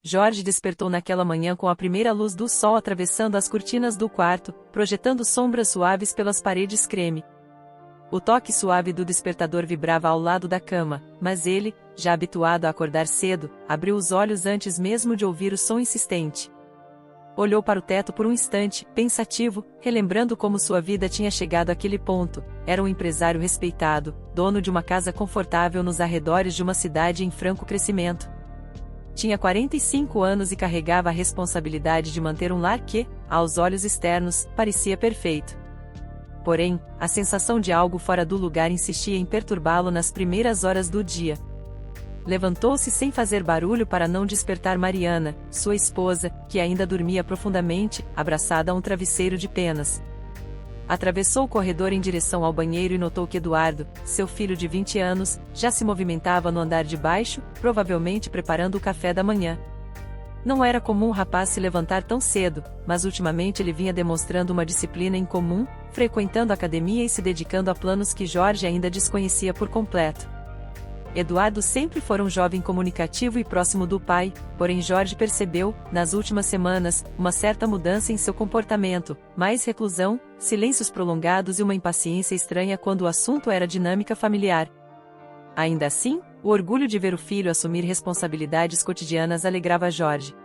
Jorge despertou naquela manhã com a primeira luz do sol atravessando as cortinas do quarto, projetando sombras suaves pelas paredes creme. O toque suave do despertador vibrava ao lado da cama, mas ele, já habituado a acordar cedo, abriu os olhos antes mesmo de ouvir o som insistente. Olhou para o teto por um instante, pensativo, relembrando como sua vida tinha chegado àquele ponto. Era um empresário respeitado, dono de uma casa confortável nos arredores de uma cidade em franco crescimento. Tinha 45 anos e carregava a responsabilidade de manter um lar que, aos olhos externos, parecia perfeito. Porém, a sensação de algo fora do lugar insistia em perturbá-lo nas primeiras horas do dia. Levantou-se sem fazer barulho para não despertar Mariana, sua esposa, que ainda dormia profundamente, abraçada a um travesseiro de penas. Atravessou o corredor em direção ao banheiro e notou que Eduardo, seu filho de 20 anos, já se movimentava no andar de baixo, provavelmente preparando o café da manhã. Não era comum o rapaz se levantar tão cedo, mas ultimamente ele vinha demonstrando uma disciplina incomum, frequentando a academia e se dedicando a planos que Jorge ainda desconhecia por completo. Eduardo sempre foi um jovem comunicativo e próximo do pai, porém Jorge percebeu, nas últimas semanas, uma certa mudança em seu comportamento, mais reclusão, silêncios prolongados e uma impaciência estranha quando o assunto era dinâmica familiar. Ainda assim, o orgulho de ver o filho assumir responsabilidades cotidianas alegrava Jorge.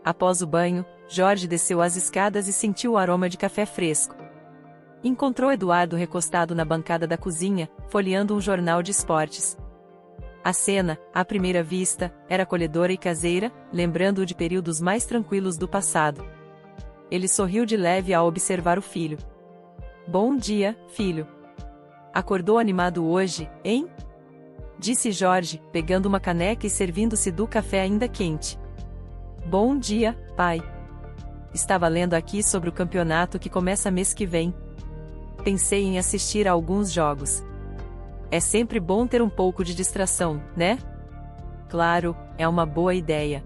Após o banho, Jorge desceu as escadas e sentiu o aroma de café fresco. Encontrou Eduardo recostado na bancada da cozinha, folheando um jornal de esportes. A cena, à primeira vista, era acolhedora e caseira, lembrando-o de períodos mais tranquilos do passado. Ele sorriu de leve ao observar o filho. "Bom dia, filho. Acordou animado hoje, hein?" disse Jorge, pegando uma caneca e servindo-se do café ainda quente. "Bom dia, pai. Estava lendo aqui sobre o campeonato que começa mês que vem. Pensei em assistir a alguns jogos. É sempre bom ter um pouco de distração, né?" "Claro, é uma boa ideia.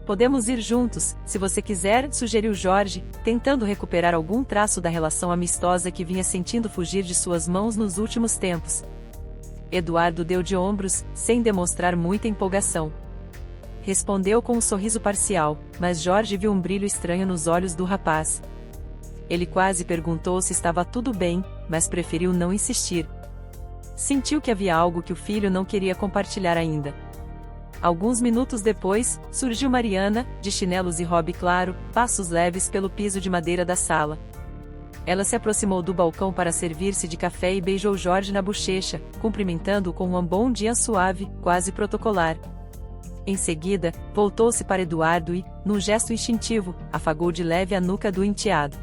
Podemos ir juntos, se você quiser", sugeriu Jorge, tentando recuperar algum traço da relação amistosa que vinha sentindo fugir de suas mãos nos últimos tempos. Eduardo deu de ombros, sem demonstrar muita empolgação. Respondeu com um sorriso parcial, mas Jorge viu um brilho estranho nos olhos do rapaz. Ele quase perguntou se estava tudo bem, mas preferiu não insistir. Sentiu que havia algo que o filho não queria compartilhar ainda. Alguns minutos depois, surgiu Mariana, de chinelos e hobby claro, passos leves pelo piso de madeira da sala. Ela se aproximou do balcão para servir-se de café e beijou Jorge na bochecha, cumprimentando-o com um bom dia suave, quase protocolar. Em seguida, voltou-se para Eduardo e, num gesto instintivo, afagou de leve a nuca do enteado.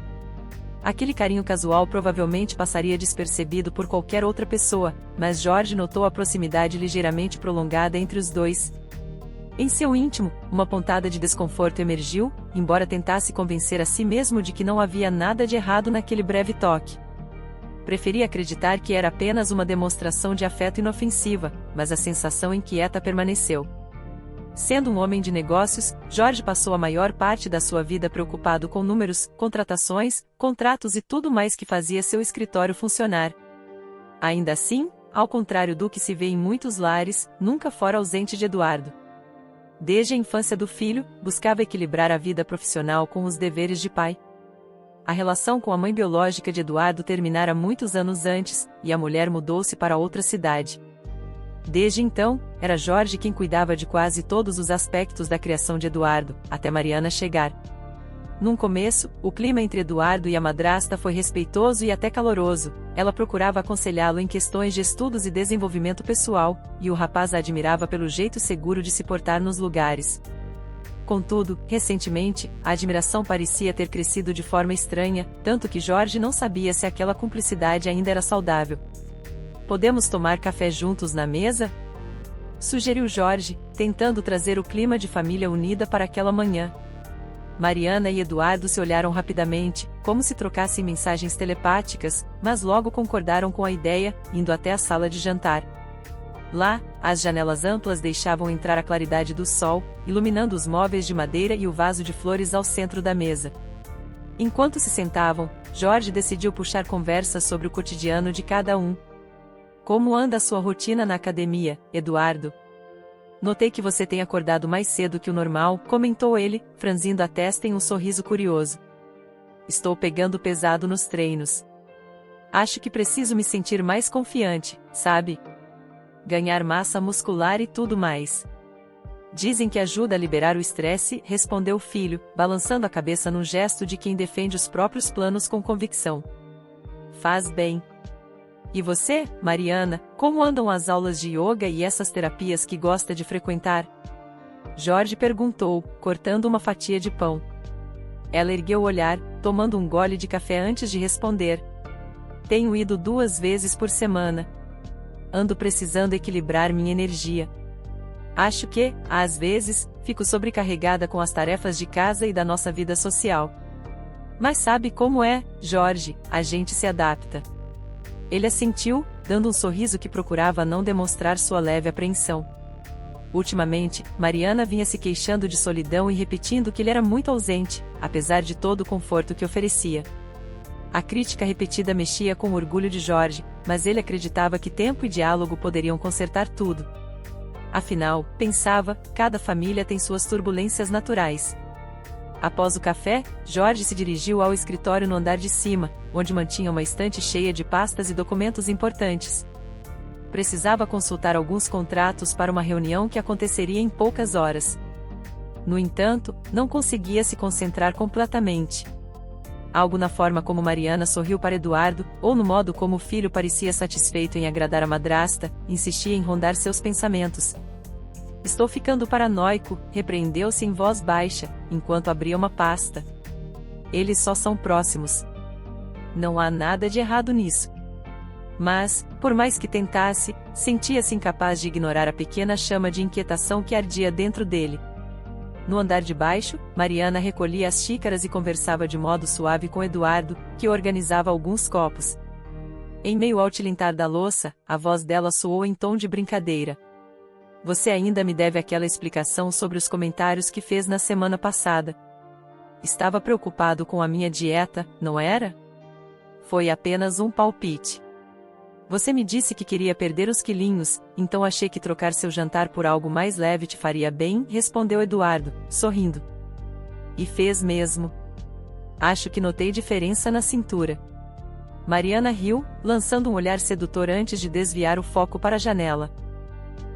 Aquele carinho casual provavelmente passaria despercebido por qualquer outra pessoa, mas Jorge notou a proximidade ligeiramente prolongada entre os dois. Em seu íntimo, uma pontada de desconforto emergiu, embora tentasse convencer a si mesmo de que não havia nada de errado naquele breve toque. Preferia acreditar que era apenas uma demonstração de afeto inofensiva, mas a sensação inquieta permaneceu. Sendo um homem de negócios, Jorge passou a maior parte da sua vida preocupado com números, contratações, contratos e tudo mais que fazia seu escritório funcionar. Ainda assim, ao contrário do que se vê em muitos lares, nunca fora ausente de Eduardo. Desde a infância do filho, buscava equilibrar a vida profissional com os deveres de pai. A relação com a mãe biológica de Eduardo terminara muitos anos antes, e a mulher mudou-se para outra cidade. Desde então, era Jorge quem cuidava de quase todos os aspectos da criação de Eduardo, até Mariana chegar. Num começo, o clima entre Eduardo e a madrasta foi respeitoso e até caloroso. Ela procurava aconselhá-lo em questões de estudos e desenvolvimento pessoal, e o rapaz a admirava pelo jeito seguro de se portar nos lugares. Contudo, recentemente, a admiração parecia ter crescido de forma estranha, tanto que Jorge não sabia se aquela cumplicidade ainda era saudável. "Podemos tomar café juntos na mesa?" sugeriu Jorge, tentando trazer o clima de família unida para aquela manhã. Mariana e Eduardo se olharam rapidamente, como se trocassem mensagens telepáticas, mas logo concordaram com a ideia, indo até a sala de jantar. Lá, as janelas amplas deixavam entrar a claridade do sol, iluminando os móveis de madeira e o vaso de flores ao centro da mesa. Enquanto se sentavam, Jorge decidiu puxar conversa sobre o cotidiano de cada um. "Como anda a sua rotina na academia, Eduardo?" Notei que você tem acordado mais cedo que o normal, comentou ele, franzindo a testa em um sorriso curioso. Estou pegando pesado nos treinos. Acho que preciso me sentir mais confiante, sabe? Ganhar massa muscular e tudo mais. Dizem que ajuda a liberar o estresse, respondeu o filho, balançando a cabeça num gesto de quem defende os próprios planos com convicção. Faz bem. E você, Mariana, como andam as aulas de yoga e essas terapias que gosta de frequentar? Jorge perguntou, cortando uma fatia de pão. Ela ergueu o olhar, tomando um gole de café antes de responder. Tenho ido 2 vezes por semana. Ando precisando equilibrar minha energia. Acho que, às vezes, fico sobrecarregada com as tarefas de casa e da nossa vida social. Mas sabe como é, Jorge, a gente se adapta. Ele assentiu, dando um sorriso que procurava não demonstrar sua leve apreensão. Ultimamente, Mariana vinha se queixando de solidão e repetindo que ele era muito ausente, apesar de todo o conforto que oferecia. A crítica repetida mexia com o orgulho de Jorge, mas ele acreditava que tempo e diálogo poderiam consertar tudo. Afinal, pensava, cada família tem suas turbulências naturais. Após o café, Jorge se dirigiu ao escritório no andar de cima, onde mantinha uma estante cheia de pastas e documentos importantes. Precisava consultar alguns contratos para uma reunião que aconteceria em poucas horas. No entanto, não conseguia se concentrar completamente. Algo na forma como Mariana sorriu para Eduardo, ou no modo como o filho parecia satisfeito em agradar a madrasta, insistia em rondar seus pensamentos. Estou ficando paranoico, repreendeu-se em voz baixa, enquanto abria uma pasta. Eles só são próximos. Não há nada de errado nisso. Mas, por mais que tentasse, sentia-se incapaz de ignorar a pequena chama de inquietação que ardia dentro dele. No andar de baixo, Mariana recolhia as xícaras e conversava de modo suave com Eduardo, que organizava alguns copos. Em meio ao tilintar da louça, a voz dela soou em tom de brincadeira. Você ainda me deve aquela explicação sobre os comentários que fez na semana passada. Estava preocupado com a minha dieta, não era? Foi apenas um palpite. Você me disse que queria perder os quilinhos, então achei que trocar seu jantar por algo mais leve te faria bem, respondeu Eduardo, sorrindo. E fez mesmo. Acho que notei diferença na cintura. Mariana riu, lançando um olhar sedutor antes de desviar o foco para a janela.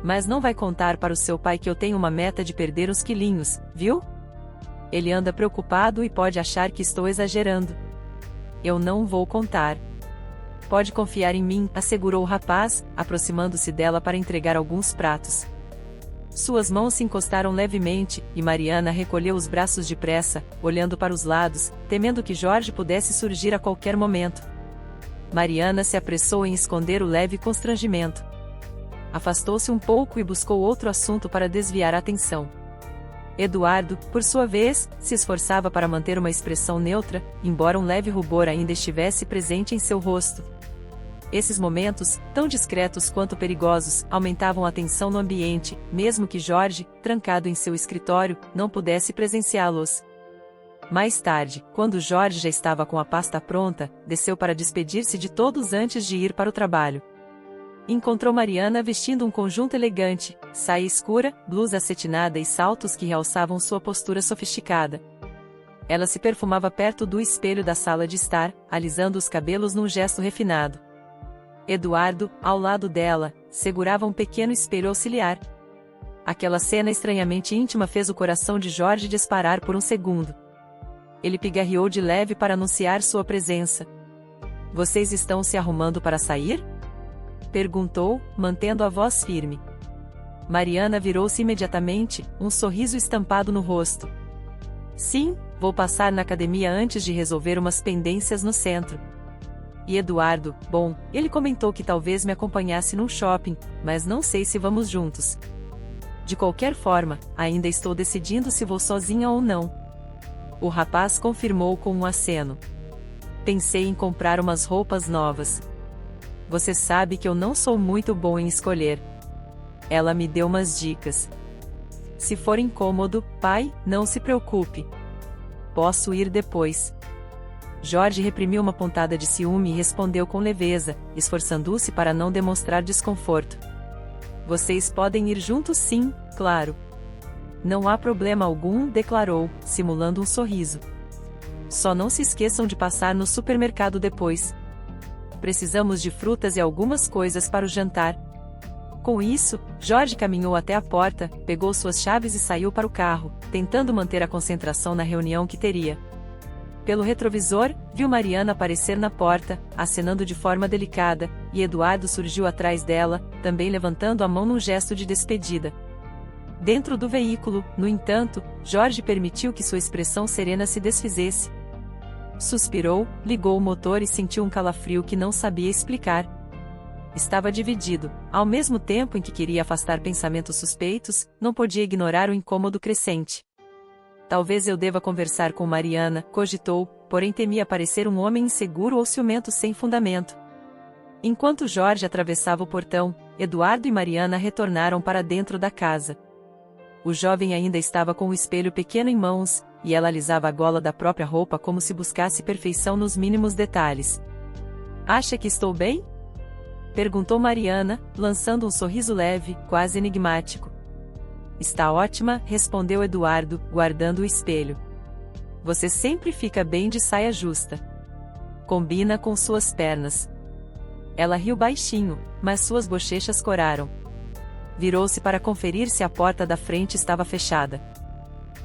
Mas não vai contar para o seu pai que eu tenho uma meta de perder os quilinhos, viu? Ele anda preocupado e pode achar que estou exagerando. Eu não vou contar. Pode confiar em mim, assegurou o rapaz, aproximando-se dela para entregar alguns pratos. Suas mãos se encostaram levemente, e Mariana recolheu os braços depressa, olhando para os lados, temendo que Jorge pudesse surgir a qualquer momento. Mariana se apressou em esconder o leve constrangimento. Afastou-se um pouco e buscou outro assunto para desviar a atenção. Eduardo, por sua vez, se esforçava para manter uma expressão neutra, embora um leve rubor ainda estivesse presente em seu rosto. Esses momentos, tão discretos quanto perigosos, aumentavam a tensão no ambiente, mesmo que Jorge, trancado em seu escritório, não pudesse presenciá-los. Mais tarde, quando Jorge já estava com a pasta pronta, desceu para despedir-se de todos antes de ir para o trabalho. Encontrou Mariana vestindo um conjunto elegante, saia escura, blusa acetinada e saltos que realçavam sua postura sofisticada. Ela se perfumava perto do espelho da sala de estar, alisando os cabelos num gesto refinado. Eduardo, ao lado dela, segurava um pequeno espelho auxiliar. Aquela cena estranhamente íntima fez o coração de Jorge disparar por um segundo. Ele pigarreou de leve para anunciar sua presença. Vocês estão se arrumando para sair? Perguntou, mantendo a voz firme. Mariana virou-se imediatamente, um sorriso estampado no rosto. Sim, vou passar na academia antes de resolver umas pendências no centro. E Eduardo, bom, ele comentou que talvez me acompanhasse num shopping, mas não sei se vamos juntos. De qualquer forma, ainda estou decidindo se vou sozinha ou não. O rapaz confirmou com um aceno. Pensei em comprar umas roupas novas. Você sabe que eu não sou muito bom em escolher. Ela me deu umas dicas. Se for incômodo, pai, não se preocupe. Posso ir depois. Jorge reprimiu uma pontada de ciúme e respondeu com leveza, esforçando-se para não demonstrar desconforto. Vocês podem ir juntos sim, claro. Não há problema algum, declarou, simulando um sorriso. Só não se esqueçam de passar no supermercado depois. Precisamos de frutas e algumas coisas para o jantar. Com isso, Jorge caminhou até a porta, pegou suas chaves e saiu para o carro, tentando manter a concentração na reunião que teria. Pelo retrovisor, viu Mariana aparecer na porta, acenando de forma delicada, e Eduardo surgiu atrás dela, também levantando a mão num gesto de despedida. Dentro do veículo, no entanto, Jorge permitiu que sua expressão serena se desfizesse. Suspirou, ligou o motor e sentiu um calafrio que não sabia explicar. Estava dividido. Ao mesmo tempo em que queria afastar pensamentos suspeitos, não podia ignorar o incômodo crescente. Talvez eu deva conversar com Mariana, cogitou, porém temia parecer um homem inseguro ou ciumento sem fundamento. Enquanto Jorge atravessava o portão, Eduardo e Mariana retornaram para dentro da casa. O jovem ainda estava com o espelho pequeno em mãos, e ela alisava a gola da própria roupa como se buscasse perfeição nos mínimos detalhes. Acha que estou bem? Perguntou Mariana, lançando um sorriso leve, quase enigmático. Está ótima, respondeu Eduardo, guardando o espelho. Você sempre fica bem de saia justa. Combina com suas pernas. Ela riu baixinho, mas suas bochechas coraram. Virou-se para conferir se a porta da frente estava fechada.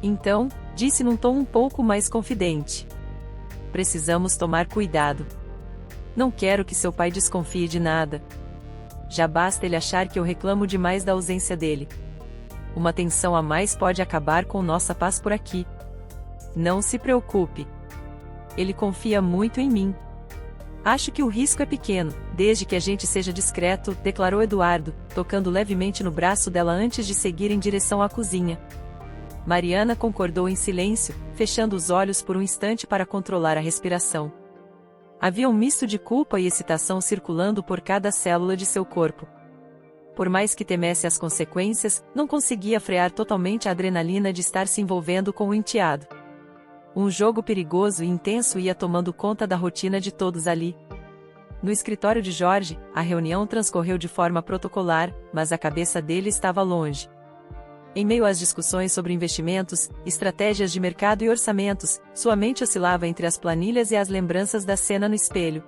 Então, disse num tom um pouco mais confidente. Precisamos tomar cuidado. Não quero que seu pai desconfie de nada. Já basta ele achar que eu reclamo demais da ausência dele. Uma tensão a mais pode acabar com nossa paz por aqui. Não se preocupe. Ele confia muito em mim. Acho que o risco é pequeno, desde que a gente seja discreto, declarou Eduardo, tocando levemente no braço dela antes de seguir em direção à cozinha. Mariana concordou em silêncio, fechando os olhos por um instante para controlar a respiração. Havia um misto de culpa e excitação circulando por cada célula de seu corpo. Por mais que temesse as consequências, não conseguia frear totalmente a adrenalina de estar se envolvendo com o enteado. Um jogo perigoso e intenso ia tomando conta da rotina de todos ali. No escritório de Jorge, a reunião transcorreu de forma protocolar, mas a cabeça dele estava longe. Em meio às discussões sobre investimentos, estratégias de mercado e orçamentos, sua mente oscilava entre as planilhas e as lembranças da cena no espelho.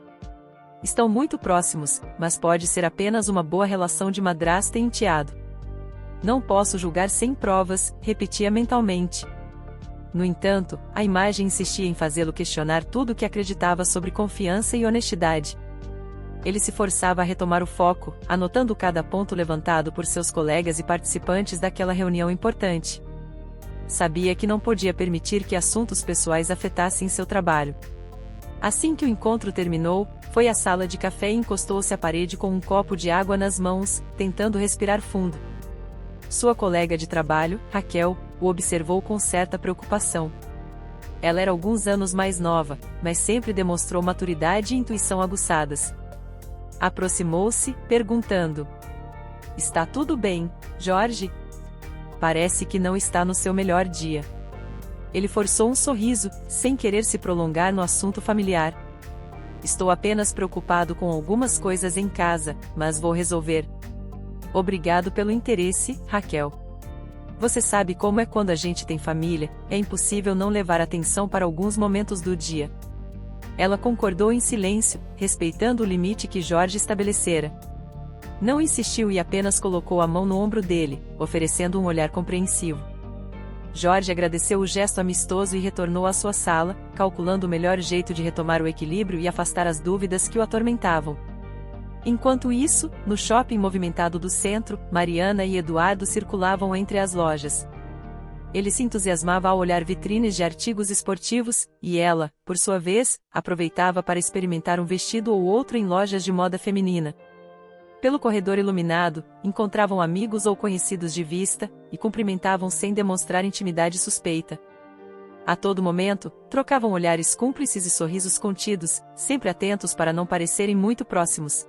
Estão muito próximos, mas pode ser apenas uma boa relação de madrasta e enteado. Não posso julgar sem provas, repetia mentalmente. No entanto, a imagem insistia em fazê-lo questionar tudo o que acreditava sobre confiança e honestidade. Ele se forçava a retomar o foco, anotando cada ponto levantado por seus colegas e participantes daquela reunião importante. Sabia que não podia permitir que assuntos pessoais afetassem seu trabalho. Assim que o encontro terminou, foi à sala de café e encostou-se à parede com um copo de água nas mãos, tentando respirar fundo. Sua colega de trabalho, Raquel, o observou com certa preocupação. Ela era alguns anos mais nova, mas sempre demonstrou maturidade e intuição aguçadas. Aproximou-se, perguntando: Está tudo bem, Jorge? Parece que não está no seu melhor dia. Ele forçou um sorriso, sem querer se prolongar no assunto familiar. Estou apenas preocupado com algumas coisas em casa, mas vou resolver. Obrigado pelo interesse, Raquel. Você sabe como é quando a gente tem família, é impossível não levar atenção para alguns momentos do dia. Ela concordou em silêncio, respeitando o limite que Jorge estabelecera. Não insistiu e apenas colocou a mão no ombro dele, oferecendo um olhar compreensivo. Jorge agradeceu o gesto amistoso e retornou à sua sala, calculando o melhor jeito de retomar o equilíbrio e afastar as dúvidas que o atormentavam. Enquanto isso, no shopping movimentado do centro, Mariana e Eduardo circulavam entre as lojas. Ele se entusiasmava ao olhar vitrines de artigos esportivos, e ela, por sua vez, aproveitava para experimentar um vestido ou outro em lojas de moda feminina. Pelo corredor iluminado, encontravam amigos ou conhecidos de vista, e cumprimentavam sem demonstrar intimidade suspeita. A todo momento, trocavam olhares cúmplices e sorrisos contidos, sempre atentos para não parecerem muito próximos.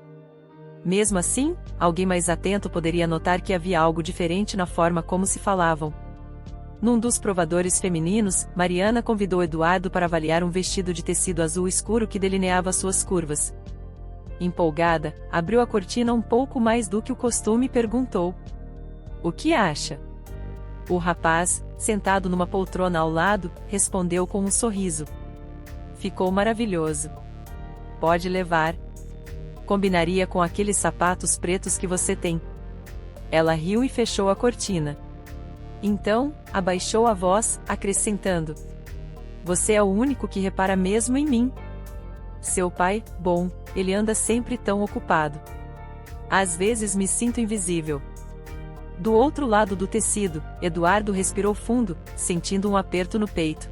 Mesmo assim, alguém mais atento poderia notar que havia algo diferente na forma como se falavam. Num dos provadores femininos, Mariana convidou Eduardo para avaliar um vestido de tecido azul escuro que delineava suas curvas. Empolgada, abriu a cortina um pouco mais do que o costume e perguntou: "O que acha?" O rapaz, sentado numa poltrona ao lado, respondeu com um sorriso: "Ficou maravilhoso. Pode levar. Combinaria com aqueles sapatos pretos que você tem." Ela riu e fechou a cortina. Então, abaixou a voz, acrescentando: "Você é o único que repara mesmo em mim. Seu pai, bom, ele anda sempre tão ocupado. Às vezes me sinto invisível." Do outro lado do tecido, Eduardo respirou fundo, sentindo um aperto no peito.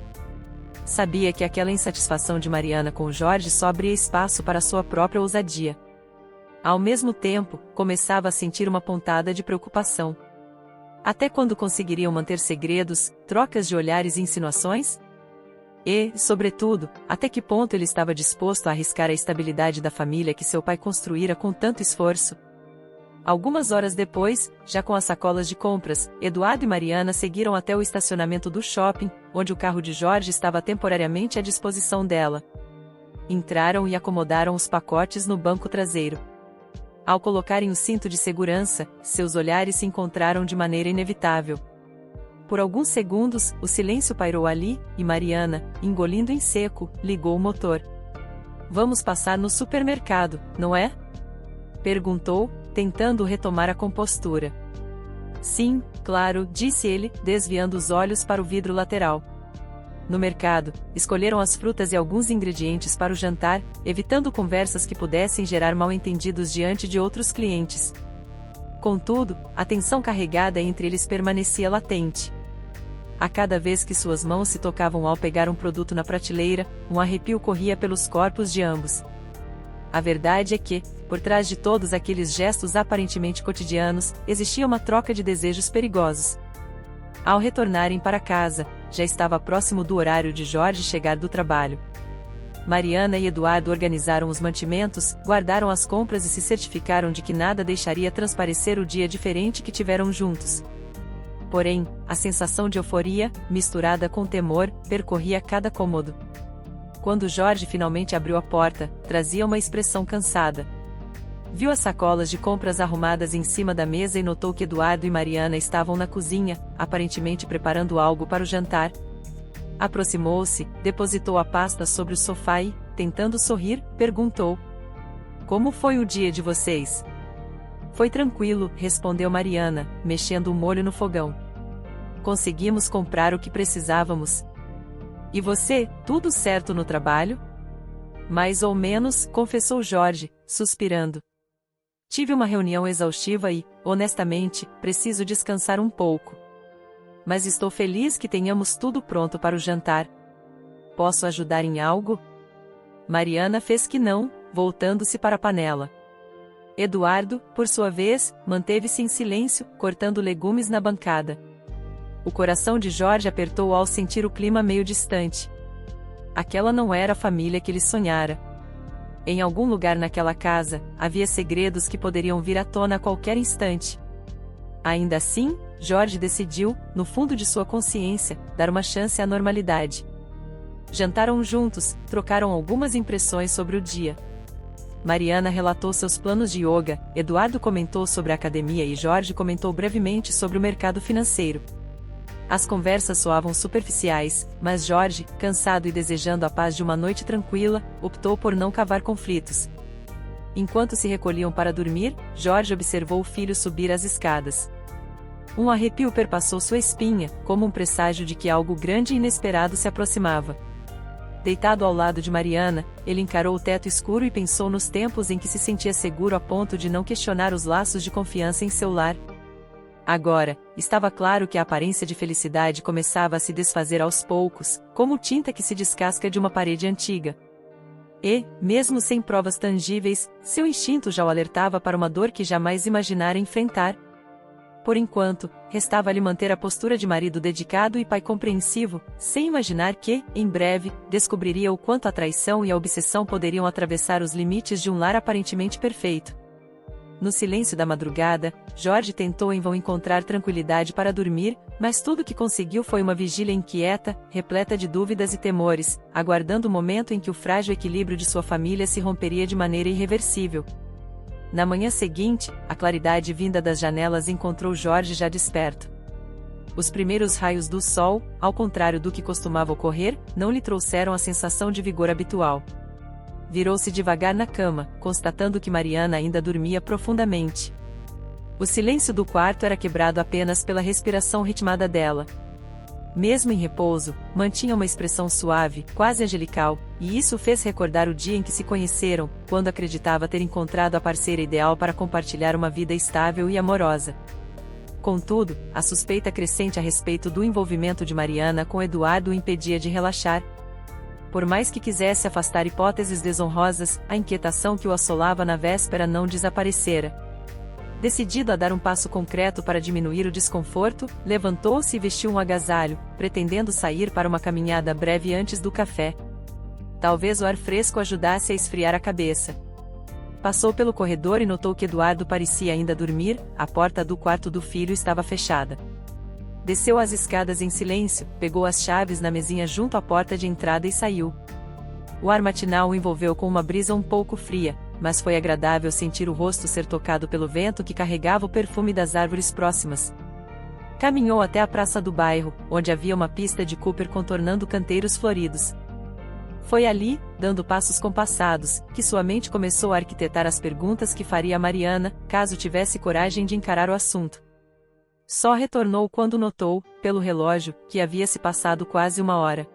Sabia que aquela insatisfação de Mariana com Jorge só abria espaço para sua própria ousadia. Ao mesmo tempo, começava a sentir uma pontada de preocupação. Até quando conseguiriam manter segredos, trocas de olhares e insinuações? E, sobretudo, até que ponto ele estava disposto a arriscar a estabilidade da família que seu pai construíra com tanto esforço? Algumas horas depois, já com as sacolas de compras, Eduardo e Mariana seguiram até o estacionamento do shopping, onde o carro de Jorge estava temporariamente à disposição dela. Entraram e acomodaram os pacotes no banco traseiro. Ao colocarem o cinto de segurança, seus olhares se encontraram de maneira inevitável. Por alguns segundos, o silêncio pairou ali, e Mariana, engolindo em seco, ligou o motor. "Vamos passar no supermercado, não é?" perguntou, tentando retomar a compostura. "Sim, claro", disse ele, desviando os olhos para o vidro lateral. No mercado, escolheram as frutas e alguns ingredientes para o jantar, evitando conversas que pudessem gerar mal-entendidos diante de outros clientes. Contudo, a tensão carregada entre eles permanecia latente. A cada vez que suas mãos se tocavam ao pegar um produto na prateleira, um arrepio corria pelos corpos de ambos. A verdade é que, por trás de todos aqueles gestos aparentemente cotidianos, existia uma troca de desejos perigosos. Ao retornarem para casa, já estava próximo do horário de Jorge chegar do trabalho. Mariana e Eduardo organizaram os mantimentos, guardaram as compras e se certificaram de que nada deixaria transparecer o dia diferente que tiveram juntos. Porém, a sensação de euforia, misturada com temor, percorria cada cômodo. Quando Jorge finalmente abriu a porta, trazia uma expressão cansada. Viu as sacolas de compras arrumadas em cima da mesa e notou que Eduardo e Mariana estavam na cozinha, aparentemente preparando algo para o jantar. Aproximou-se, depositou a pasta sobre o sofá e, tentando sorrir, perguntou: "Como foi o dia de vocês?" "Foi tranquilo", respondeu Mariana, mexendo o molho no fogão. "Conseguimos comprar o que precisávamos." "E você, tudo certo no trabalho?" "Mais ou menos", confessou Jorge, suspirando. "Tive uma reunião exaustiva e, honestamente, preciso descansar um pouco. Mas estou feliz que tenhamos tudo pronto para o jantar. Posso ajudar em algo?" Mariana fez que não, voltando-se para a panela. Eduardo, por sua vez, manteve-se em silêncio, cortando legumes na bancada. O coração de Jorge apertou ao sentir o clima meio distante. Aquela não era a família que ele sonhara. Em algum lugar naquela casa, havia segredos que poderiam vir à tona a qualquer instante. Ainda assim, Jorge decidiu, no fundo de sua consciência, dar uma chance à normalidade. Jantaram juntos, trocaram algumas impressões sobre o dia. Mariana relatou seus planos de yoga, Eduardo comentou sobre a academia e Jorge comentou brevemente sobre o mercado financeiro. As conversas soavam superficiais, mas Jorge, cansado e desejando a paz de uma noite tranquila, optou por não cavar conflitos. Enquanto se recolhiam para dormir, Jorge observou o filho subir as escadas. Um arrepio perpassou sua espinha, como um presságio de que algo grande e inesperado se aproximava. Deitado ao lado de Mariana, ele encarou o teto escuro e pensou nos tempos em que se sentia seguro a ponto de não questionar os laços de confiança em seu lar. Agora, estava claro que a aparência de felicidade começava a se desfazer aos poucos, como tinta que se descasca de uma parede antiga. E, mesmo sem provas tangíveis, seu instinto já o alertava para uma dor que jamais imaginara enfrentar. Por enquanto, restava-lhe manter a postura de marido dedicado e pai compreensivo, sem imaginar que, em breve, descobriria o quanto a traição e a obsessão poderiam atravessar os limites de um lar aparentemente perfeito. No silêncio da madrugada, Jorge tentou em vão encontrar tranquilidade para dormir, mas tudo que conseguiu foi uma vigília inquieta, repleta de dúvidas e temores, aguardando o momento em que o frágil equilíbrio de sua família se romperia de maneira irreversível. Na manhã seguinte, a claridade vinda das janelas encontrou Jorge já desperto. Os primeiros raios do sol, ao contrário do que costumava ocorrer, não lhe trouxeram a sensação de vigor habitual. Virou-se devagar na cama, constatando que Mariana ainda dormia profundamente. O silêncio do quarto era quebrado apenas pela respiração ritmada dela. Mesmo em repouso, mantinha uma expressão suave, quase angelical, e isso o fez recordar o dia em que se conheceram, quando acreditava ter encontrado a parceira ideal para compartilhar uma vida estável e amorosa. Contudo, a suspeita crescente a respeito do envolvimento de Mariana com Eduardo o impedia de relaxar. Por mais que quisesse afastar hipóteses desonrosas, a inquietação que o assolava na véspera não desaparecera. Decidido a dar um passo concreto para diminuir o desconforto, levantou-se e vestiu um agasalho, pretendendo sair para uma caminhada breve antes do café. Talvez o ar fresco ajudasse a esfriar a cabeça. Passou pelo corredor e notou que Eduardo parecia ainda dormir, a porta do quarto do filho estava fechada. Desceu as escadas em silêncio, pegou as chaves na mesinha junto à porta de entrada e saiu. O ar matinal o envolveu com uma brisa um pouco fria, mas foi agradável sentir o rosto ser tocado pelo vento que carregava o perfume das árvores próximas. Caminhou até a praça do bairro, onde havia uma pista de Cooper contornando canteiros floridos. Foi ali, dando passos compassados, que sua mente começou a arquitetar as perguntas que faria a Mariana, caso tivesse coragem de encarar o assunto. Só retornou quando notou, pelo relógio, que havia se passado quase uma hora.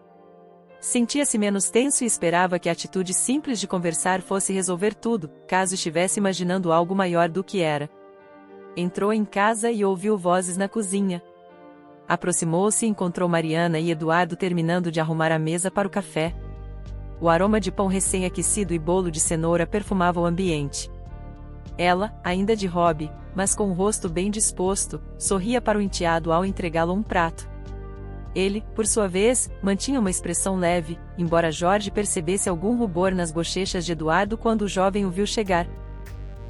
Sentia-se menos tenso e esperava que a atitude simples de conversar fosse resolver tudo, caso estivesse imaginando algo maior do que era. Entrou em casa e ouviu vozes na cozinha. Aproximou-se e encontrou Mariana e Eduardo terminando de arrumar a mesa para o café. O aroma de pão recém-aquecido e bolo de cenoura perfumava o ambiente. Ela, ainda de hobby, mas com o rosto bem disposto, sorria para o enteado ao entregá-lo um prato. Ele, por sua vez, mantinha uma expressão leve, embora Jorge percebesse algum rubor nas bochechas de Eduardo quando o jovem o viu chegar.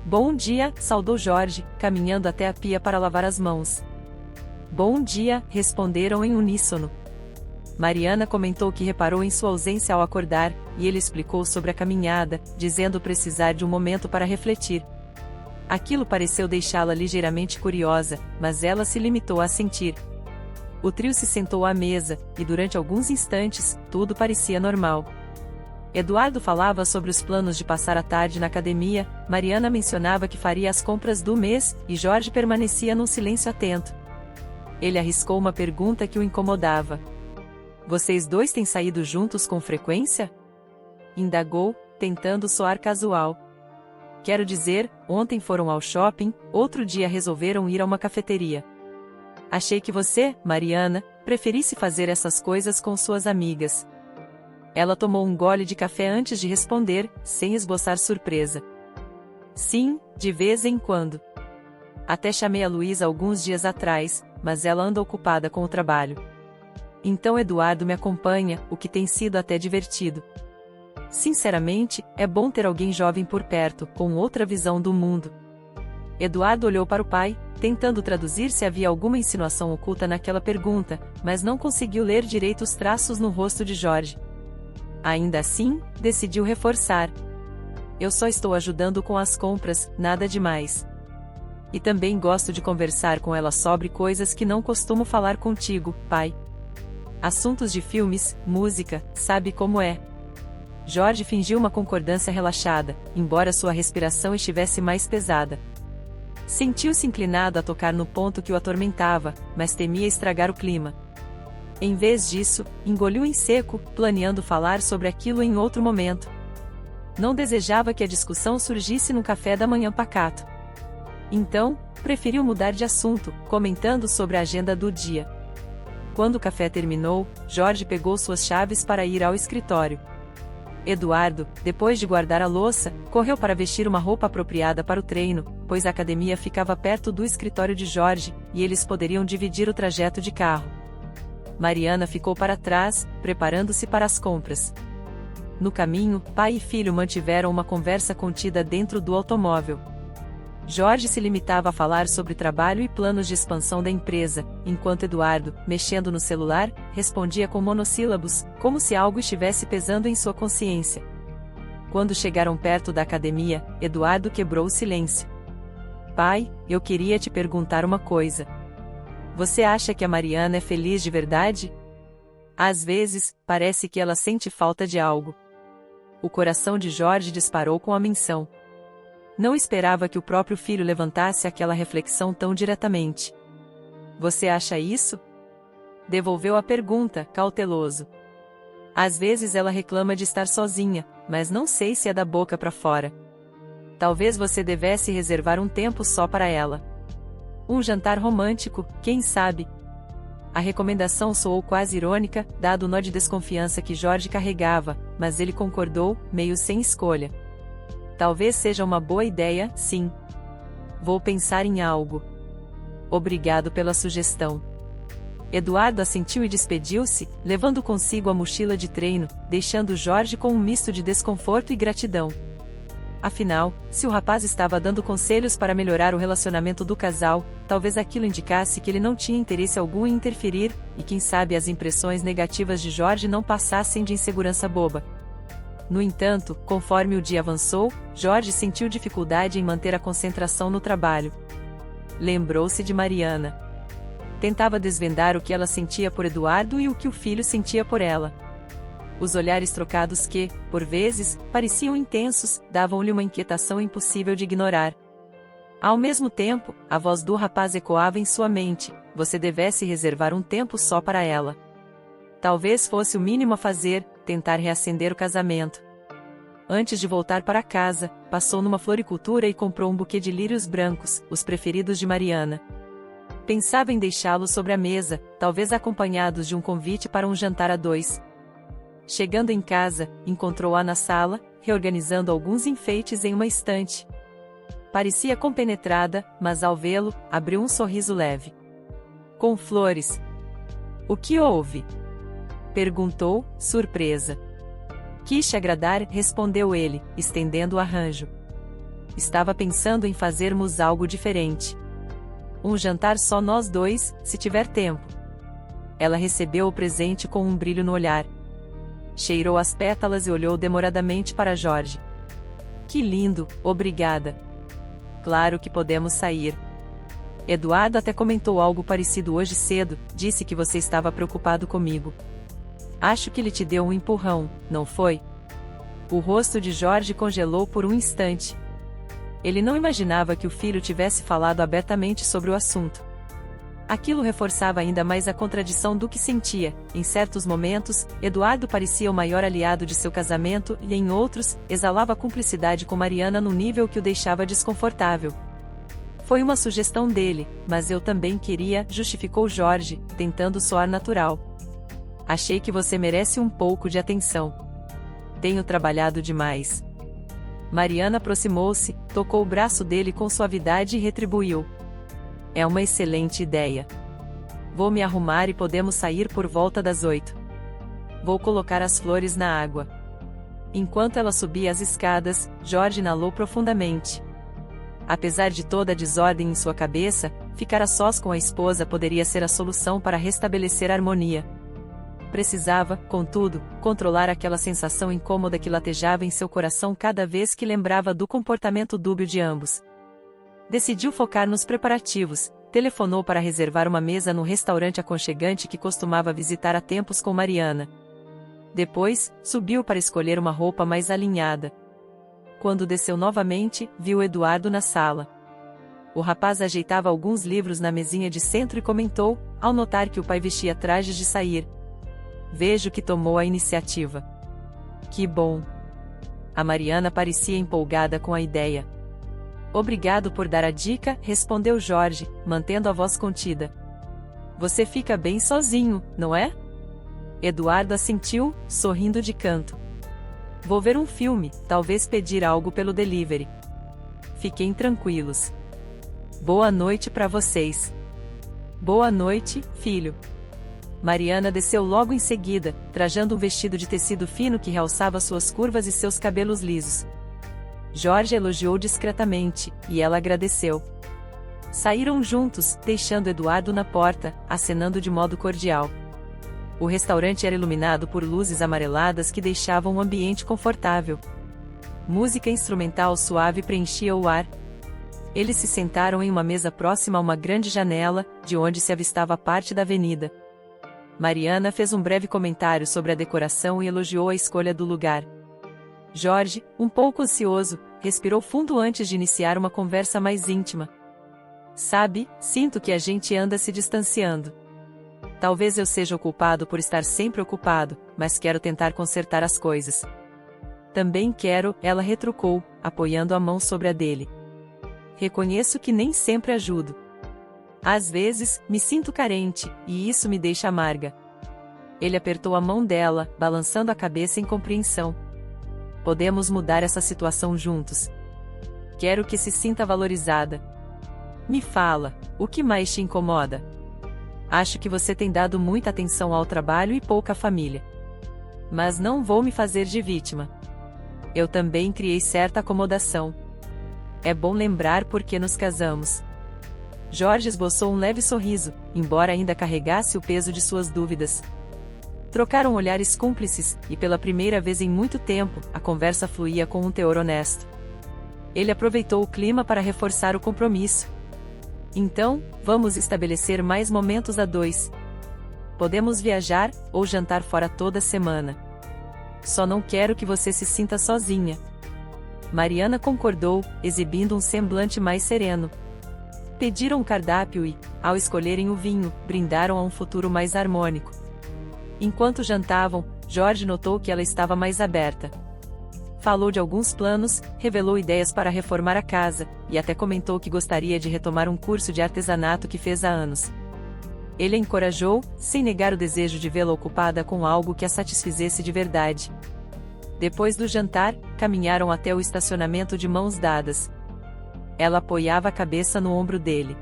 "Bom dia", saudou Jorge, caminhando até a pia para lavar as mãos. "Bom dia", responderam em uníssono. Mariana comentou que reparou em sua ausência ao acordar, e ele explicou sobre a caminhada, dizendo precisar de um momento para refletir. Aquilo pareceu deixá-la ligeiramente curiosa, mas ela se limitou a assentir. O trio se sentou à mesa, e durante alguns instantes, tudo parecia normal. Eduardo falava sobre os planos de passar a tarde na academia, Mariana mencionava que faria as compras do mês, e Jorge permanecia num silêncio atento. Ele arriscou uma pergunta que o incomodava. "Vocês dois têm saído juntos com frequência?" indagou, tentando soar casual. "Quero dizer, ontem foram ao shopping, outro dia resolveram ir a uma cafeteria. Achei que você, Mariana, preferisse fazer essas coisas com suas amigas." Ela tomou um gole de café antes de responder, sem esboçar surpresa. "Sim, de vez em quando. Até chamei a Luísa alguns dias atrás, mas ela anda ocupada com o trabalho. Então Eduardo me acompanha, o que tem sido até divertido. Sinceramente, é bom ter alguém jovem por perto, com outra visão do mundo." Eduardo olhou para o pai, tentando traduzir se havia alguma insinuação oculta naquela pergunta, mas não conseguiu ler direito os traços no rosto de Jorge. Ainda assim, decidiu reforçar. "Eu só estou ajudando com as compras, nada demais. E também gosto de conversar com ela sobre coisas que não costumo falar contigo, pai. Assuntos de filmes, música, sabe como é." Jorge fingiu uma concordância relaxada, embora sua respiração estivesse mais pesada. Sentiu-se inclinado a tocar no ponto que o atormentava, mas temia estragar o clima. Em vez disso, engoliu em seco, planeando falar sobre aquilo em outro momento. Não desejava que a discussão surgisse no café da manhã pacato. Então, preferiu mudar de assunto, comentando sobre a agenda do dia. Quando o café terminou, Jorge pegou suas chaves para ir ao escritório. Eduardo, depois de guardar a louça, correu para vestir uma roupa apropriada para o treino, pois a academia ficava perto do escritório de Jorge, e eles poderiam dividir o trajeto de carro. Mariana ficou para trás, preparando-se para as compras. No caminho, pai e filho mantiveram uma conversa contida dentro do automóvel. Jorge se limitava a falar sobre trabalho e planos de expansão da empresa, enquanto Eduardo, mexendo no celular, respondia com monossílabos, como se algo estivesse pesando em sua consciência. Quando chegaram perto da academia, Eduardo quebrou o silêncio. Pai, eu queria te perguntar uma coisa. Você acha que a Mariana é feliz de verdade? Às vezes, parece que ela sente falta de algo. O coração de Jorge disparou com a menção. Não esperava que o próprio filho levantasse aquela reflexão tão diretamente. Você acha isso? Devolveu a pergunta, cauteloso. Às vezes ela reclama de estar sozinha, mas não sei se é da boca para fora. Talvez você devesse reservar um tempo só para ela. Um jantar romântico, quem sabe? A recomendação soou quase irônica, dado o nó de desconfiança que Jorge carregava, mas ele concordou, meio sem escolha. Talvez seja uma boa ideia, sim. Vou pensar em algo. Obrigado pela sugestão. Eduardo assentiu e despediu-se, levando consigo a mochila de treino, deixando Jorge com um misto de desconforto e gratidão. Afinal, se o rapaz estava dando conselhos para melhorar o relacionamento do casal, talvez aquilo indicasse que ele não tinha interesse algum em interferir, e quem sabe as impressões negativas de Jorge não passassem de insegurança boba. No entanto, conforme o dia avançou, Jorge sentiu dificuldade em manter a concentração no trabalho. Lembrou-se de Mariana. Tentava desvendar o que ela sentia por Eduardo e o que o filho sentia por ela. Os olhares trocados que, por vezes, pareciam intensos, davam-lhe uma inquietação impossível de ignorar. Ao mesmo tempo, a voz do rapaz ecoava em sua mente: você devesse reservar um tempo só para ela. Talvez fosse o mínimo a fazer, tentar reacender o casamento. Antes de voltar para casa, passou numa floricultura e comprou um buquê de lírios brancos, os preferidos de Mariana. Pensava em deixá-los sobre a mesa, talvez acompanhados de um convite para um jantar a dois. Chegando em casa, encontrou-a na sala, reorganizando alguns enfeites em uma estante. Parecia compenetrada, mas ao vê-lo, abriu um sorriso leve. Com flores. O que houve? Perguntou, surpresa. Quis te agradar, respondeu ele, estendendo o arranjo. Estava pensando em fazermos algo diferente. Um jantar só nós dois, se tiver tempo. Ela recebeu o presente com um brilho no olhar. Cheirou as pétalas e olhou demoradamente para Jorge. Que lindo, obrigada. Claro que podemos sair. Eduardo até comentou algo parecido hoje cedo, disse que você estava preocupado comigo. Acho que ele te deu um empurrão, não foi? O rosto de Jorge congelou por um instante. Ele não imaginava que o filho tivesse falado abertamente sobre o assunto. Aquilo reforçava ainda mais a contradição do que sentia. Em certos momentos, Eduardo parecia o maior aliado de seu casamento e, em outros, exalava cumplicidade com Mariana num nível que o deixava desconfortável. Foi uma sugestão dele, mas eu também queria, justificou Jorge, tentando soar natural. Achei que você merece um pouco de atenção. Tenho trabalhado demais. Mariana aproximou-se, tocou o braço dele com suavidade e retribuiu. É uma excelente ideia. Vou me arrumar e podemos sair por volta das 8. Vou colocar as flores na água. Enquanto ela subia as escadas, Jorge inalou profundamente. Apesar de toda a desordem em sua cabeça, ficar a sós com a esposa poderia ser a solução para restabelecer a harmonia. Precisava, contudo, controlar aquela sensação incômoda que latejava em seu coração cada vez que lembrava do comportamento dúbio de ambos. Decidiu focar nos preparativos, telefonou para reservar uma mesa no restaurante aconchegante que costumava visitar há tempos com Mariana. Depois, subiu para escolher uma roupa mais alinhada. Quando desceu novamente, viu Eduardo na sala. O rapaz ajeitava alguns livros na mesinha de centro e comentou, ao notar que o pai vestia trajes de sair. Vejo que tomou a iniciativa. Que bom. A Mariana parecia empolgada com a ideia. Obrigado por dar a dica, respondeu Jorge, mantendo a voz contida. Você fica bem sozinho, não é? Eduardo assentiu, sorrindo de canto. Vou ver um filme, talvez pedir algo pelo delivery. Fiquem tranquilos. Boa noite para vocês. Boa noite, filho. Mariana desceu logo em seguida, trajando um vestido de tecido fino que realçava suas curvas e seus cabelos lisos. Jorge elogiou discretamente, e ela agradeceu. Saíram juntos, deixando Eduardo na porta, acenando de modo cordial. O restaurante era iluminado por luzes amareladas que deixavam o ambiente confortável. Música instrumental suave preenchia o ar. Eles se sentaram em uma mesa próxima a uma grande janela, de onde se avistava parte da avenida. Mariana fez um breve comentário sobre a decoração e elogiou a escolha do lugar. Jorge, um pouco ansioso, respirou fundo antes de iniciar uma conversa mais íntima. Sabe, sinto que a gente anda se distanciando. Talvez eu seja o culpado por estar sempre ocupado, mas quero tentar consertar as coisas. Também quero, ela retrucou, apoiando a mão sobre a dele. Reconheço que nem sempre ajudo. Às vezes, me sinto carente, e isso me deixa amarga. Ele apertou a mão dela, balançando a cabeça em compreensão. Podemos mudar essa situação juntos. Quero que se sinta valorizada. Me fala, o que mais te incomoda? Acho que você tem dado muita atenção ao trabalho e pouca à família. Mas não vou me fazer de vítima. Eu também criei certa acomodação. É bom lembrar por que nos casamos. Jorge esboçou um leve sorriso, embora ainda carregasse o peso de suas dúvidas. Trocaram olhares cúmplices, e pela primeira vez em muito tempo, a conversa fluía com um teor honesto. Ele aproveitou o clima para reforçar o compromisso. Então, vamos estabelecer mais momentos a dois. Podemos viajar, ou jantar fora toda semana. Só não quero que você se sinta sozinha. Mariana concordou, exibindo um semblante mais sereno. Pediram um cardápio e, ao escolherem o vinho, brindaram a um futuro mais harmônico. Enquanto jantavam, Jorge notou que ela estava mais aberta. Falou de alguns planos, revelou ideias para reformar a casa, e até comentou que gostaria de retomar um curso de artesanato que fez há anos. Ele a encorajou, sem negar o desejo de vê-la ocupada com algo que a satisfizesse de verdade. Depois do jantar, caminharam até o estacionamento de mãos dadas. Ela apoiava a cabeça no ombro dele.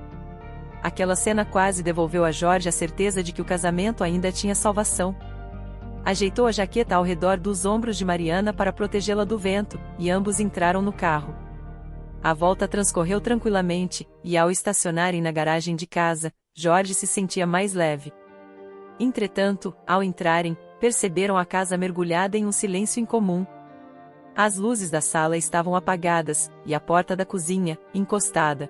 Aquela cena quase devolveu a Jorge a certeza de que o casamento ainda tinha salvação. Ajeitou a jaqueta ao redor dos ombros de Mariana para protegê-la do vento, e ambos entraram no carro. A volta transcorreu tranquilamente, e ao estacionarem na garagem de casa, Jorge se sentia mais leve. Entretanto, ao entrarem, perceberam a casa mergulhada em um silêncio incomum. As luzes da sala estavam apagadas, e a porta da cozinha, encostada.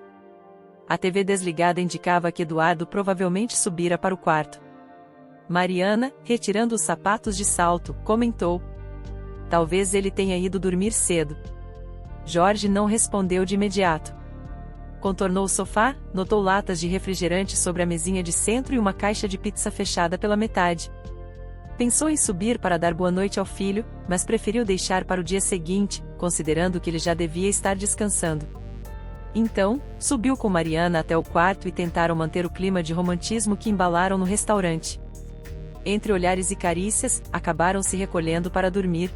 A TV desligada indicava que Eduardo provavelmente subira para o quarto. Mariana, retirando os sapatos de salto, comentou: talvez ele tenha ido dormir cedo. Jorge não respondeu de imediato. Contornou o sofá, notou latas de refrigerante sobre a mesinha de centro e uma caixa de pizza fechada pela metade. Pensou em subir para dar boa noite ao filho, mas preferiu deixar para o dia seguinte, considerando que ele já devia estar descansando. Então, subiu com Mariana até o quarto e tentaram manter o clima de romantismo que embalaram no restaurante. Entre olhares e carícias, acabaram se recolhendo para dormir.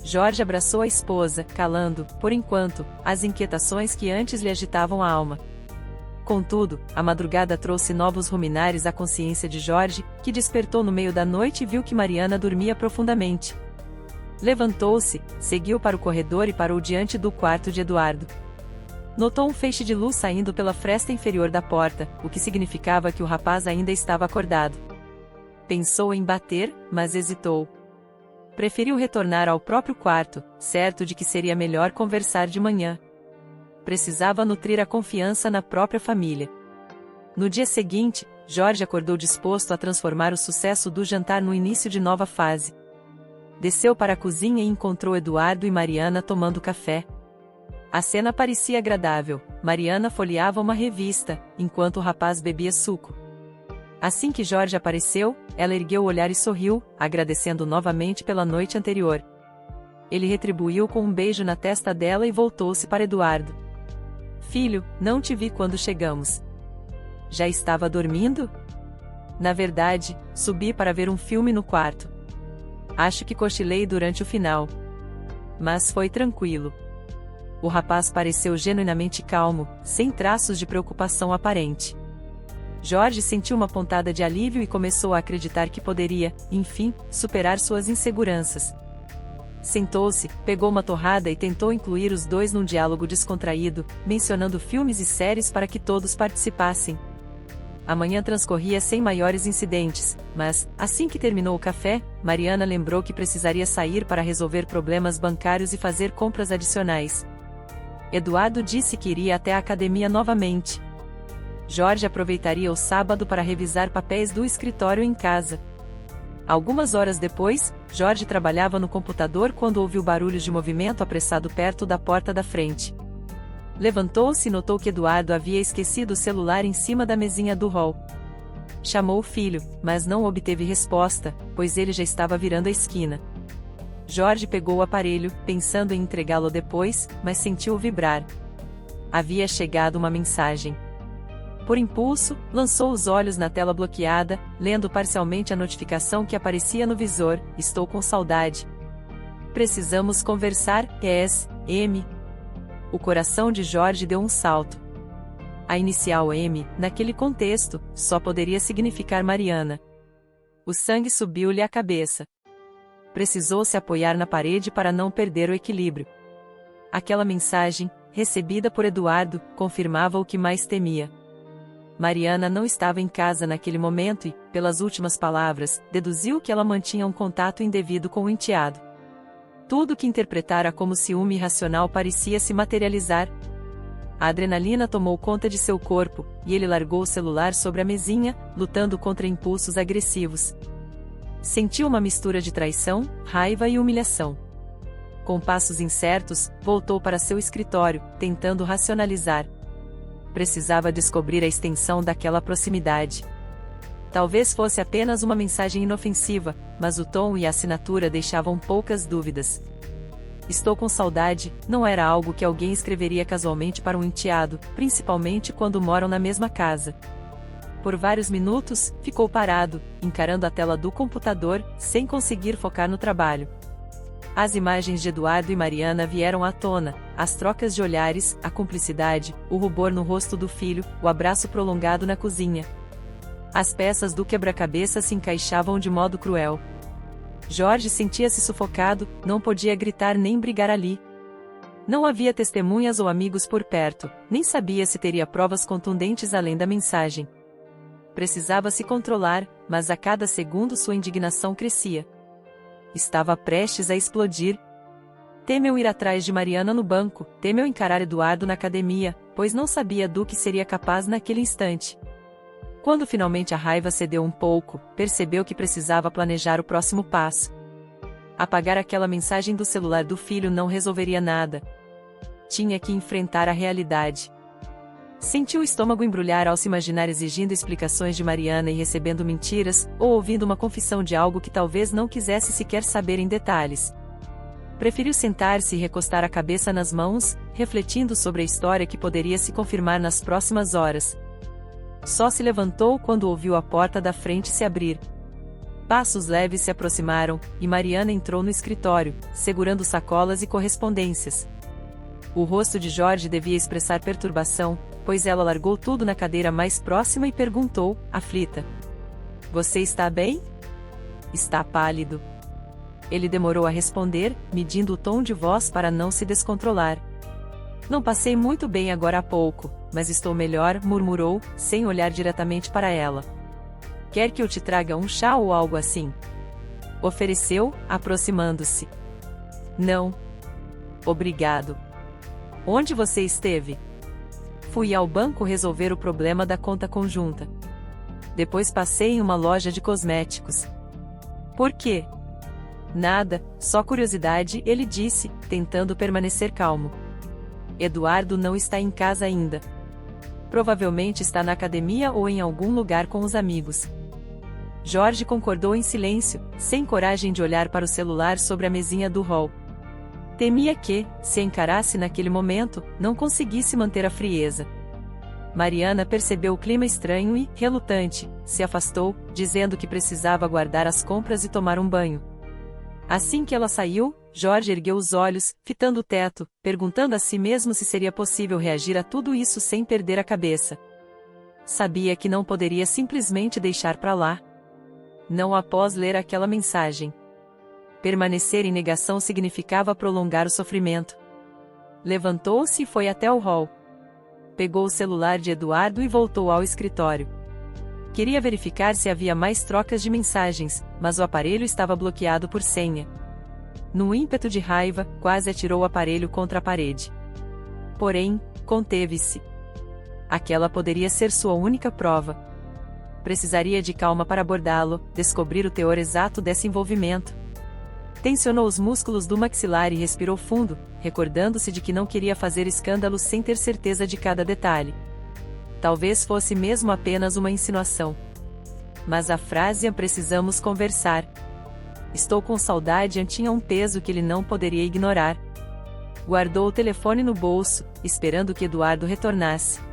Jorge abraçou a esposa, calando, por enquanto, as inquietações que antes lhe agitavam a alma. Contudo, a madrugada trouxe novos ruminares à consciência de Jorge, que despertou no meio da noite e viu que Mariana dormia profundamente. Levantou-se, seguiu para o corredor e parou diante do quarto de Eduardo. Notou um feixe de luz saindo pela fresta inferior da porta, o que significava que o rapaz ainda estava acordado. Pensou em bater, mas hesitou. Preferiu retornar ao próprio quarto, certo de que seria melhor conversar de manhã. Precisava nutrir a confiança na própria família. No dia seguinte, Jorge acordou disposto a transformar o sucesso do jantar no início de nova fase. Desceu para a cozinha e encontrou Eduardo e Mariana tomando café. A cena parecia agradável. Mariana folheava uma revista, enquanto o rapaz bebia suco. Assim que Jorge apareceu, ela ergueu o olhar e sorriu, agradecendo novamente pela noite anterior. Ele retribuiu com um beijo na testa dela e voltou-se para Eduardo. Filho, não te vi quando chegamos. Já estava dormindo? Na verdade, subi para ver um filme no quarto. Acho que cochilei durante o final. Mas foi tranquilo. O rapaz pareceu genuinamente calmo, sem traços de preocupação aparente. Jorge sentiu uma pontada de alívio e começou a acreditar que poderia, enfim, superar suas inseguranças. Sentou-se, pegou uma torrada e tentou incluir os dois num diálogo descontraído, mencionando filmes e séries para que todos participassem. A manhã transcorria sem maiores incidentes, mas, assim que terminou o café, Mariana lembrou que precisaria sair para resolver problemas bancários e fazer compras adicionais. Eduardo disse que iria até a academia novamente. Jorge aproveitaria o sábado para revisar papéis do escritório em casa. Algumas horas depois, Jorge trabalhava no computador quando ouviu barulhos de movimento apressado perto da porta da frente. Levantou-se e notou que Eduardo havia esquecido o celular em cima da mesinha do hall. Chamou o filho, mas não obteve resposta, pois ele já estava virando a esquina. Jorge pegou o aparelho, pensando em entregá-lo depois, mas sentiu-o vibrar. Havia chegado uma mensagem. Por impulso, lançou os olhos na tela bloqueada, lendo parcialmente a notificação que aparecia no visor: "Estou com saudade. Precisamos conversar, M." O coração de Jorge deu um salto. A inicial M, naquele contexto, só poderia significar Mariana. O sangue subiu-lhe à cabeça. Precisou se apoiar na parede para não perder o equilíbrio. Aquela mensagem, recebida por Eduardo, confirmava o que mais temia. Mariana não estava em casa naquele momento e, pelas últimas palavras, deduziu que ela mantinha um contato indevido com o enteado. Tudo que interpretara como ciúme irracional parecia se materializar. A adrenalina tomou conta de seu corpo, e ele largou o celular sobre a mesinha, lutando contra impulsos agressivos. Sentiu uma mistura de traição, raiva e humilhação. Com passos incertos, voltou para seu escritório, tentando racionalizar. Precisava descobrir a extensão daquela proximidade. Talvez fosse apenas uma mensagem inofensiva, mas o tom e a assinatura deixavam poucas dúvidas. "Estou com saudade" não era algo que alguém escreveria casualmente para um enteado, principalmente quando moram na mesma casa. Por vários minutos, ficou parado, encarando a tela do computador, sem conseguir focar no trabalho. As imagens de Eduardo e Mariana vieram à tona, as trocas de olhares, a cumplicidade, o rubor no rosto do filho, o abraço prolongado na cozinha. As peças do quebra-cabeça se encaixavam de modo cruel. Jorge sentia-se sufocado, não podia gritar nem brigar ali. Não havia testemunhas ou amigos por perto, nem sabia se teria provas contundentes além da mensagem. Precisava se controlar, mas a cada segundo sua indignação crescia. Estava prestes a explodir. Temeu ir atrás de Mariana no banco, temeu encarar Eduardo na academia, pois não sabia do que seria capaz naquele instante. Quando finalmente a raiva cedeu um pouco, percebeu que precisava planejar o próximo passo. Apagar aquela mensagem do celular do filho não resolveria nada. Tinha que enfrentar a realidade. Sentiu o estômago embrulhar ao se imaginar exigindo explicações de Mariana e recebendo mentiras, ou ouvindo uma confissão de algo que talvez não quisesse sequer saber em detalhes. Preferiu sentar-se e recostar a cabeça nas mãos, refletindo sobre a história que poderia se confirmar nas próximas horas. Só se levantou quando ouviu a porta da frente se abrir. Passos leves se aproximaram, e Mariana entrou no escritório, segurando sacolas e correspondências. O rosto de Jorge devia expressar perturbação, pois ela largou tudo na cadeira mais próxima e perguntou, aflita: "Você está bem?" "Está pálido." Ele demorou a responder, medindo o tom de voz para não se descontrolar. "Não passei muito bem agora há pouco, mas estou melhor", murmurou, sem olhar diretamente para ela. "Quer que eu te traga um chá ou algo assim?" Ofereceu, aproximando-se. "Não. Obrigado." "Onde você esteve?" "Fui ao banco resolver o problema da conta conjunta. Depois passei em uma loja de cosméticos." "Por quê?" "Nada, só curiosidade", ele disse, tentando permanecer calmo. "Eduardo não está em casa ainda. Provavelmente está na academia ou em algum lugar com os amigos." Jorge concordou em silêncio, sem coragem de olhar para o celular sobre a mesinha do hall. Temia que, se a encarasse naquele momento, não conseguisse manter a frieza. Mariana percebeu o clima estranho e, relutante, se afastou, dizendo que precisava guardar as compras e tomar um banho. Assim que ela saiu, Jorge ergueu os olhos, fitando o teto, perguntando a si mesmo se seria possível reagir a tudo isso sem perder a cabeça. Sabia que não poderia simplesmente deixar para lá. Não após ler aquela mensagem. Permanecer em negação significava prolongar o sofrimento. Levantou-se e foi até o hall. Pegou o celular de Eduardo e voltou ao escritório. Queria verificar se havia mais trocas de mensagens, mas o aparelho estava bloqueado por senha. Num ímpeto de raiva, quase atirou o aparelho contra a parede. Porém, conteve-se. Aquela poderia ser sua única prova. Precisaria de calma para abordá-lo, descobrir o teor exato desse envolvimento. Tensionou os músculos do maxilar e respirou fundo, recordando-se de que não queria fazer escândalos sem ter certeza de cada detalhe. Talvez fosse mesmo apenas uma insinuação. Mas a frase "precisamos conversar. Estou com saudade" tinha um peso que ele não poderia ignorar. Guardou o telefone no bolso, esperando que Eduardo retornasse.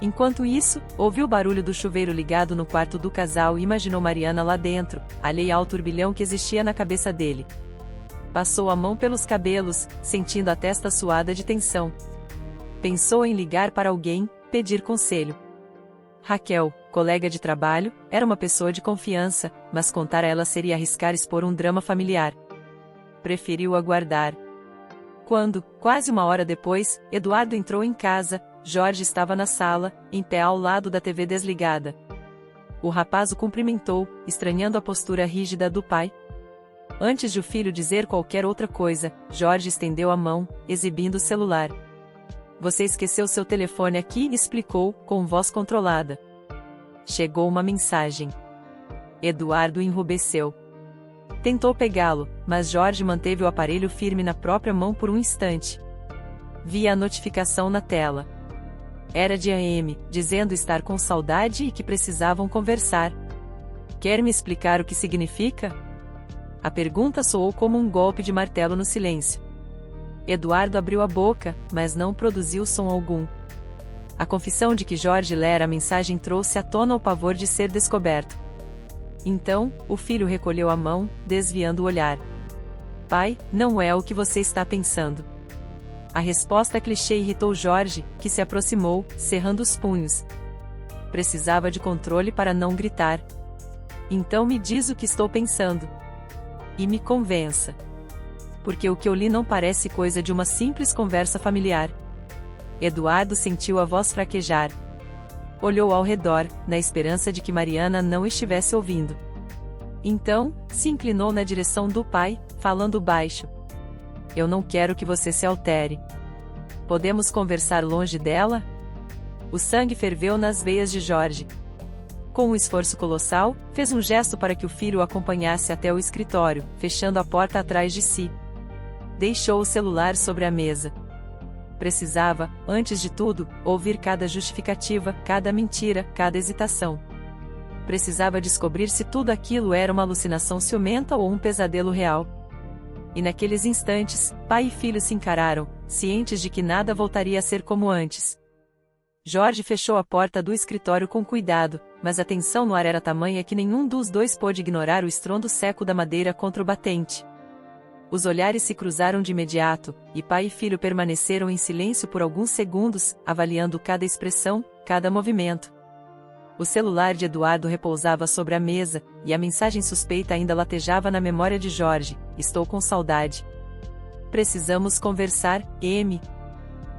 Enquanto isso, ouviu o barulho do chuveiro ligado no quarto do casal e imaginou Mariana lá dentro, alheia ao turbilhão que existia na cabeça dele. Passou a mão pelos cabelos, sentindo a testa suada de tensão. Pensou em ligar para alguém, pedir conselho. Raquel, colega de trabalho, era uma pessoa de confiança, mas contar a ela seria arriscar expor um drama familiar. Preferiu aguardar. Quando, quase uma hora depois, Eduardo entrou em casa, Jorge estava na sala, em pé ao lado da TV desligada. O rapaz o cumprimentou, estranhando a postura rígida do pai. Antes de o filho dizer qualquer outra coisa, Jorge estendeu a mão, exibindo o celular. "Você esqueceu seu telefone aqui", explicou, com voz controlada. Chegou uma mensagem. Eduardo enrubesceu. Tentou pegá-lo, mas Jorge manteve o aparelho firme na própria mão por um instante. Via a notificação na tela. Era de AM, dizendo estar com saudade e que precisavam conversar. "Quer me explicar o que significa?" A pergunta soou como um golpe de martelo no silêncio. Eduardo abriu a boca, mas não produziu som algum. A confissão de que Jorge lera a mensagem trouxe à tona o pavor de ser descoberto. Então, o filho recolheu a mão, desviando o olhar. "Pai, não é o que você está pensando." A resposta clichê irritou Jorge, que se aproximou, cerrando os punhos. Precisava de controle para não gritar. "Então me diz o que estou pensando. E me convença. Porque o que eu li não parece coisa de uma simples conversa familiar." Eduardo sentiu a voz fraquejar. Olhou ao redor, na esperança de que Mariana não estivesse ouvindo. Então, se inclinou na direção do pai, falando baixo. "Eu não quero que você se altere. Podemos conversar longe dela?" O sangue ferveu nas veias de Jorge. Com um esforço colossal, fez um gesto para que o filho o acompanhasse até o escritório, fechando a porta atrás de si. Deixou o celular sobre a mesa. Precisava, antes de tudo, ouvir cada justificativa, cada mentira, cada hesitação. Precisava descobrir se tudo aquilo era uma alucinação ciumenta ou um pesadelo real. E naqueles instantes, pai e filho se encararam, cientes de que nada voltaria a ser como antes. Jorge fechou a porta do escritório com cuidado, mas a tensão no ar era tamanha que nenhum dos dois pôde ignorar o estrondo seco da madeira contra o batente. Os olhares se cruzaram de imediato, e pai e filho permaneceram em silêncio por alguns segundos, avaliando cada expressão, cada movimento. O celular de Eduardo repousava sobre a mesa, e a mensagem suspeita ainda latejava na memória de Jorge: "Estou com saudade. Precisamos conversar, M."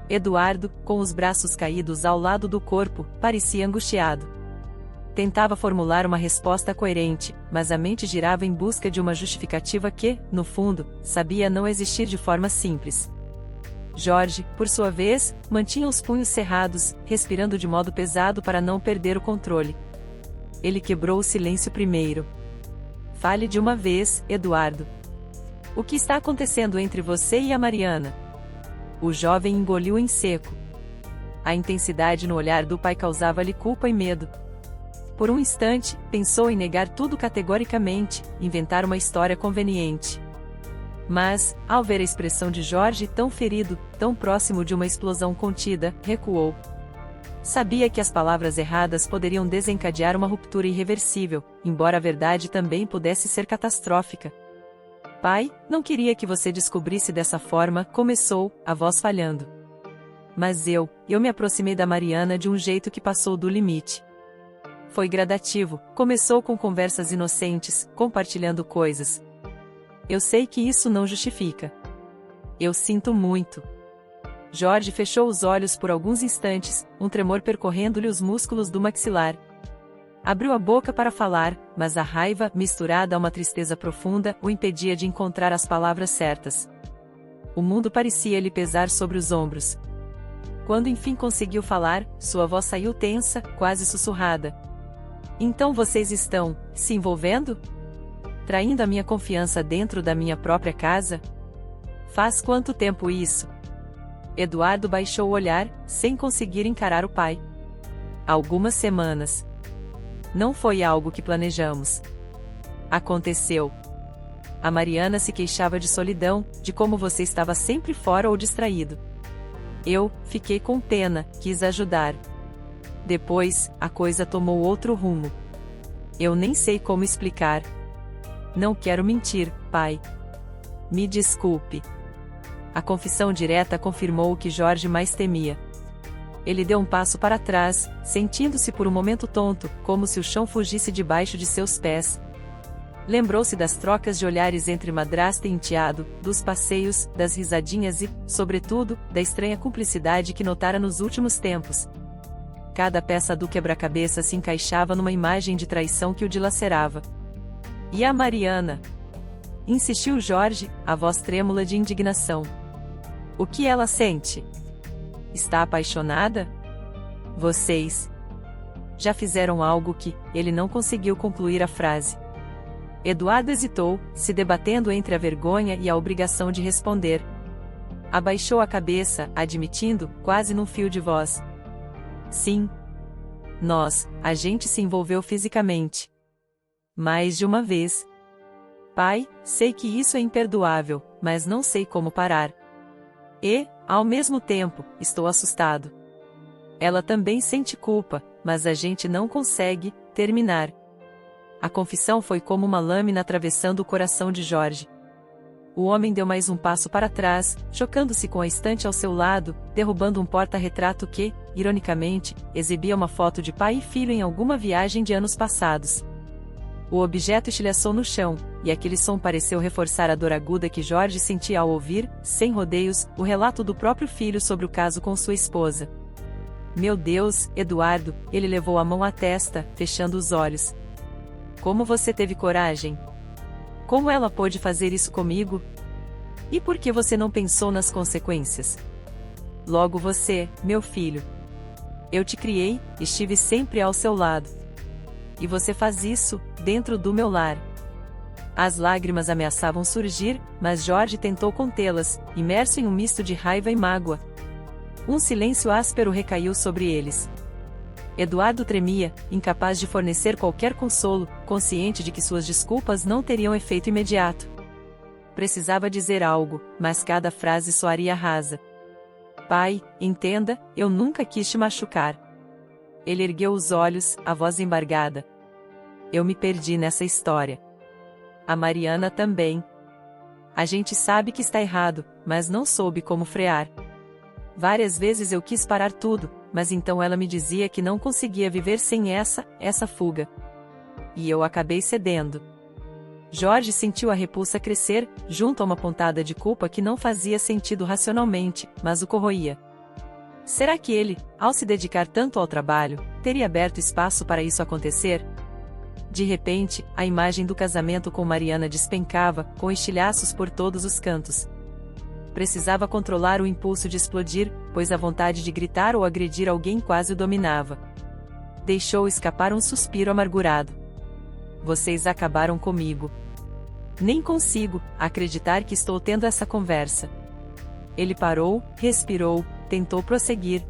Eduardo, com os braços caídos ao lado do corpo, parecia angustiado. Tentava formular uma resposta coerente, mas a mente girava em busca de uma justificativa que, no fundo, sabia não existir de forma simples. Jorge, por sua vez, mantinha os punhos cerrados, respirando de modo pesado para não perder o controle. Ele quebrou o silêncio primeiro. "Fale de uma vez, Eduardo. O que está acontecendo entre você e a Mariana?" O jovem engoliu em seco. A intensidade no olhar do pai causava-lhe culpa e medo. Por um instante, pensou em negar tudo categoricamente, inventar uma história conveniente. Mas, ao ver a expressão de Jorge tão ferido, tão próximo de uma explosão contida, recuou. Sabia que as palavras erradas poderiam desencadear uma ruptura irreversível, embora a verdade também pudesse ser catastrófica. "Pai, não queria que você descobrisse dessa forma", começou, a voz falhando. "Mas eu me aproximei da Mariana de um jeito que passou do limite. Foi gradativo, começou com conversas inocentes, compartilhando coisas. Eu sei que isso não justifica. Eu sinto muito. Jorge fechou os olhos por alguns instantes, um tremor percorrendo-lhe os músculos do maxilar. Abriu a boca para falar, mas a raiva, misturada a uma tristeza profunda, o impedia de encontrar as palavras certas. O mundo parecia lhe pesar sobre os ombros. Quando enfim conseguiu falar, sua voz saiu tensa, quase sussurrada. Então vocês estão se envolvendo? Traindo a minha confiança dentro da minha própria casa? Faz quanto tempo isso? Eduardo baixou o olhar, sem conseguir encarar o pai. Algumas semanas. Não foi algo que planejamos. Aconteceu. A Mariana se queixava de solidão, de como você estava sempre fora ou distraído. Eu fiquei com pena, quis ajudar. Depois, a coisa tomou outro rumo. Eu nem sei como explicar. Não quero mentir, pai. Me desculpe. A confissão direta confirmou o que Jorge mais temia. Ele deu um passo para trás, sentindo-se por um momento tonto, como se o chão fugisse debaixo de seus pés. Lembrou-se das trocas de olhares entre madrasta e enteado, dos passeios, das risadinhas e, sobretudo, da estranha cumplicidade que notara nos últimos tempos. Cada peça do quebra-cabeça se encaixava numa imagem de traição que o dilacerava. E a Mariana? Insistiu Jorge, a voz trêmula de indignação. O que ela sente? Está apaixonada? Vocês já fizeram algo que ele não conseguiu concluir a frase. Eduardo hesitou, se debatendo entre a vergonha e a obrigação de responder. Abaixou a cabeça, admitindo, quase num fio de voz. Sim. A gente se envolveu fisicamente. Mais de uma vez. Pai, sei que isso é imperdoável, mas não sei como parar. E, ao mesmo tempo, estou assustado. Ela também sente culpa, mas a gente não consegue terminar. A confissão foi como uma lâmina atravessando o coração de Jorge. O homem deu mais um passo para trás, chocando-se com a estante ao seu lado, derrubando um porta-retrato que, ironicamente, exibia uma foto de pai e filho em alguma viagem de anos passados. O objeto estilhaçou no chão, e aquele som pareceu reforçar a dor aguda que Jorge sentia ao ouvir, sem rodeios, o relato do próprio filho sobre o caso com sua esposa. Meu Deus, Eduardo, ele levou a mão à testa, fechando os olhos. Como você teve coragem? Como ela pôde fazer isso comigo? E por que você não pensou nas consequências? Logo você, meu filho. Eu te criei, estive sempre ao seu lado. E você faz isso, dentro do meu lar. As lágrimas ameaçavam surgir, mas Jorge tentou contê-las, imerso em um misto de raiva e mágoa. Um silêncio áspero recaiu sobre eles. Eduardo tremia, incapaz de fornecer qualquer consolo, consciente de que suas desculpas não teriam efeito imediato. Precisava dizer algo, mas cada frase soaria rasa. Pai, entenda, eu nunca quis te machucar. Ele ergueu os olhos, a voz embargada. Eu me perdi nessa história. A Mariana também. A gente sabe que está errado, mas não soube como frear. Várias vezes eu quis parar tudo, mas então ela me dizia que não conseguia viver sem essa fuga. E eu acabei cedendo. Jorge sentiu a repulsa crescer, junto a uma pontada de culpa que não fazia sentido racionalmente, mas o corroía. Será que ele, ao se dedicar tanto ao trabalho, teria aberto espaço para isso acontecer? De repente, a imagem do casamento com Mariana despencava, com estilhaços por todos os cantos. Precisava controlar o impulso de explodir, pois a vontade de gritar ou agredir alguém quase o dominava. Deixou escapar um suspiro amargurado. Vocês acabaram comigo. Nem consigo acreditar que estou tendo essa conversa. Ele parou, respirou, tentou prosseguir.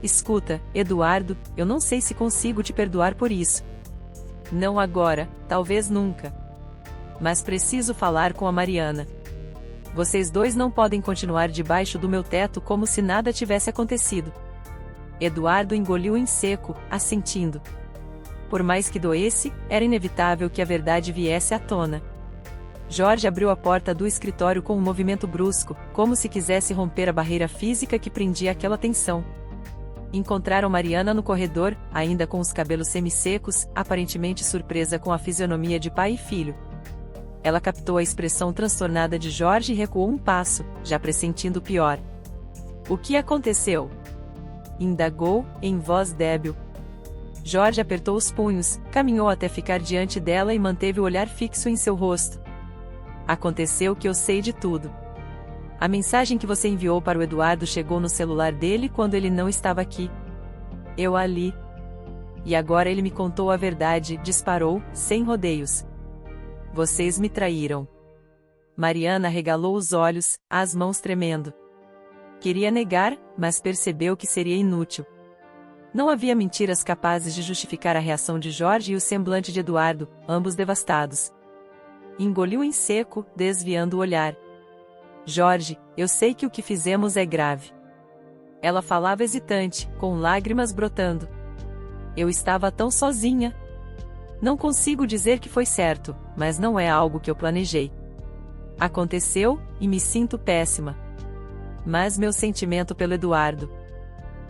Escuta, Eduardo, eu não sei se consigo te perdoar por isso. Não agora, talvez nunca. Mas preciso falar com a Mariana. Vocês dois não podem continuar debaixo do meu teto como se nada tivesse acontecido. Eduardo engoliu em seco, assentindo. Por mais que doesse, era inevitável que a verdade viesse à tona. Jorge abriu a porta do escritório com um movimento brusco, como se quisesse romper a barreira física que prendia aquela tensão. Encontraram Mariana no corredor, ainda com os cabelos semissecos, aparentemente surpresa com a fisionomia de pai e filho. Ela captou a expressão transtornada de Jorge e recuou um passo, já pressentindo o pior. O que aconteceu? Indagou, em voz débil. Jorge apertou os punhos, caminhou até ficar diante dela e manteve o olhar fixo em seu rosto. Aconteceu que eu sei de tudo. A mensagem que você enviou para o Eduardo chegou no celular dele quando ele não estava aqui. Eu a li. E agora ele me contou a verdade, disparou, sem rodeios. Vocês me traíram. Mariana regalou os olhos, as mãos tremendo. Queria negar, mas percebeu que seria inútil. Não havia mentiras capazes de justificar a reação de Jorge e o semblante de Eduardo, ambos devastados. Engoliu em seco, desviando o olhar. Jorge, eu sei que o que fizemos é grave. Ela falava hesitante, com lágrimas brotando. Eu estava tão sozinha. Não consigo dizer que foi certo, mas não é algo que eu planejei. Aconteceu, e me sinto péssima. Mas meu sentimento pelo Eduardo.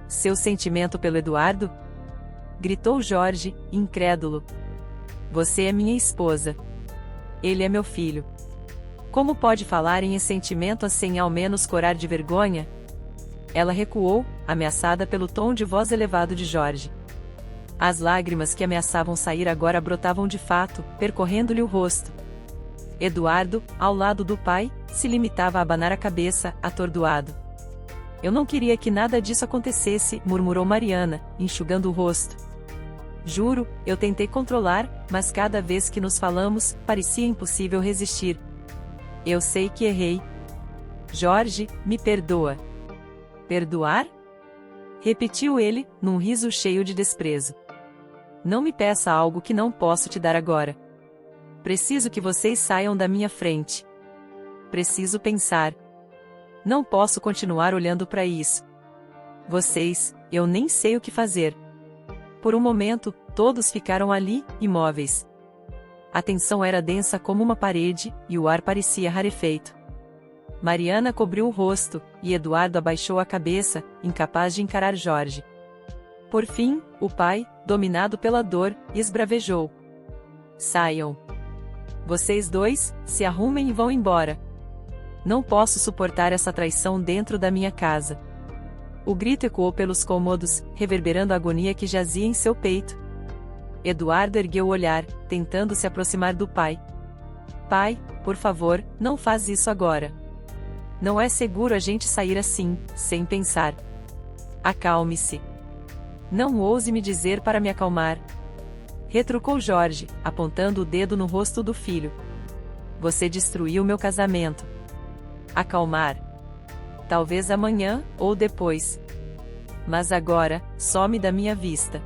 Seu sentimento pelo Eduardo? Gritou Jorge, incrédulo. Você é minha esposa. Ele é meu filho. Como pode falar em sentimento sem ao menos corar de vergonha? Ela recuou, ameaçada pelo tom de voz elevado de Jorge. As lágrimas que ameaçavam sair agora brotavam de fato, percorrendo-lhe o rosto. Eduardo, ao lado do pai, se limitava a abanar a cabeça, atordoado. Eu não queria que nada disso acontecesse, murmurou Mariana, enxugando o rosto. Juro, eu tentei controlar, mas cada vez que nos falamos, parecia impossível resistir. Eu sei que errei. Jorge, me perdoa. Perdoar? Repetiu ele, num riso cheio de desprezo. Não me peça algo que não posso te dar agora. Preciso que vocês saiam da minha frente. Preciso pensar. Não posso continuar olhando para isso. Vocês, eu nem sei o que fazer. Por um momento, todos ficaram ali, imóveis. A tensão era densa como uma parede, e o ar parecia rarefeito. Mariana cobriu o rosto, e Eduardo abaixou a cabeça, incapaz de encarar Jorge. Por fim, o pai, dominado pela dor, esbravejou. Saiam. Vocês dois, se arrumem e vão embora. Não posso suportar essa traição dentro da minha casa. O grito ecoou pelos cômodos, reverberando a agonia que jazia em seu peito. Eduardo ergueu o olhar, tentando se aproximar do pai. Pai, por favor, não faz isso agora. Não é seguro a gente sair assim, sem pensar. Acalme-se. Não ouse me dizer para me acalmar. Retrucou Jorge, apontando o dedo no rosto do filho. Você destruiu meu casamento. Acalmar. Talvez amanhã, ou depois. Mas agora, some da minha vista.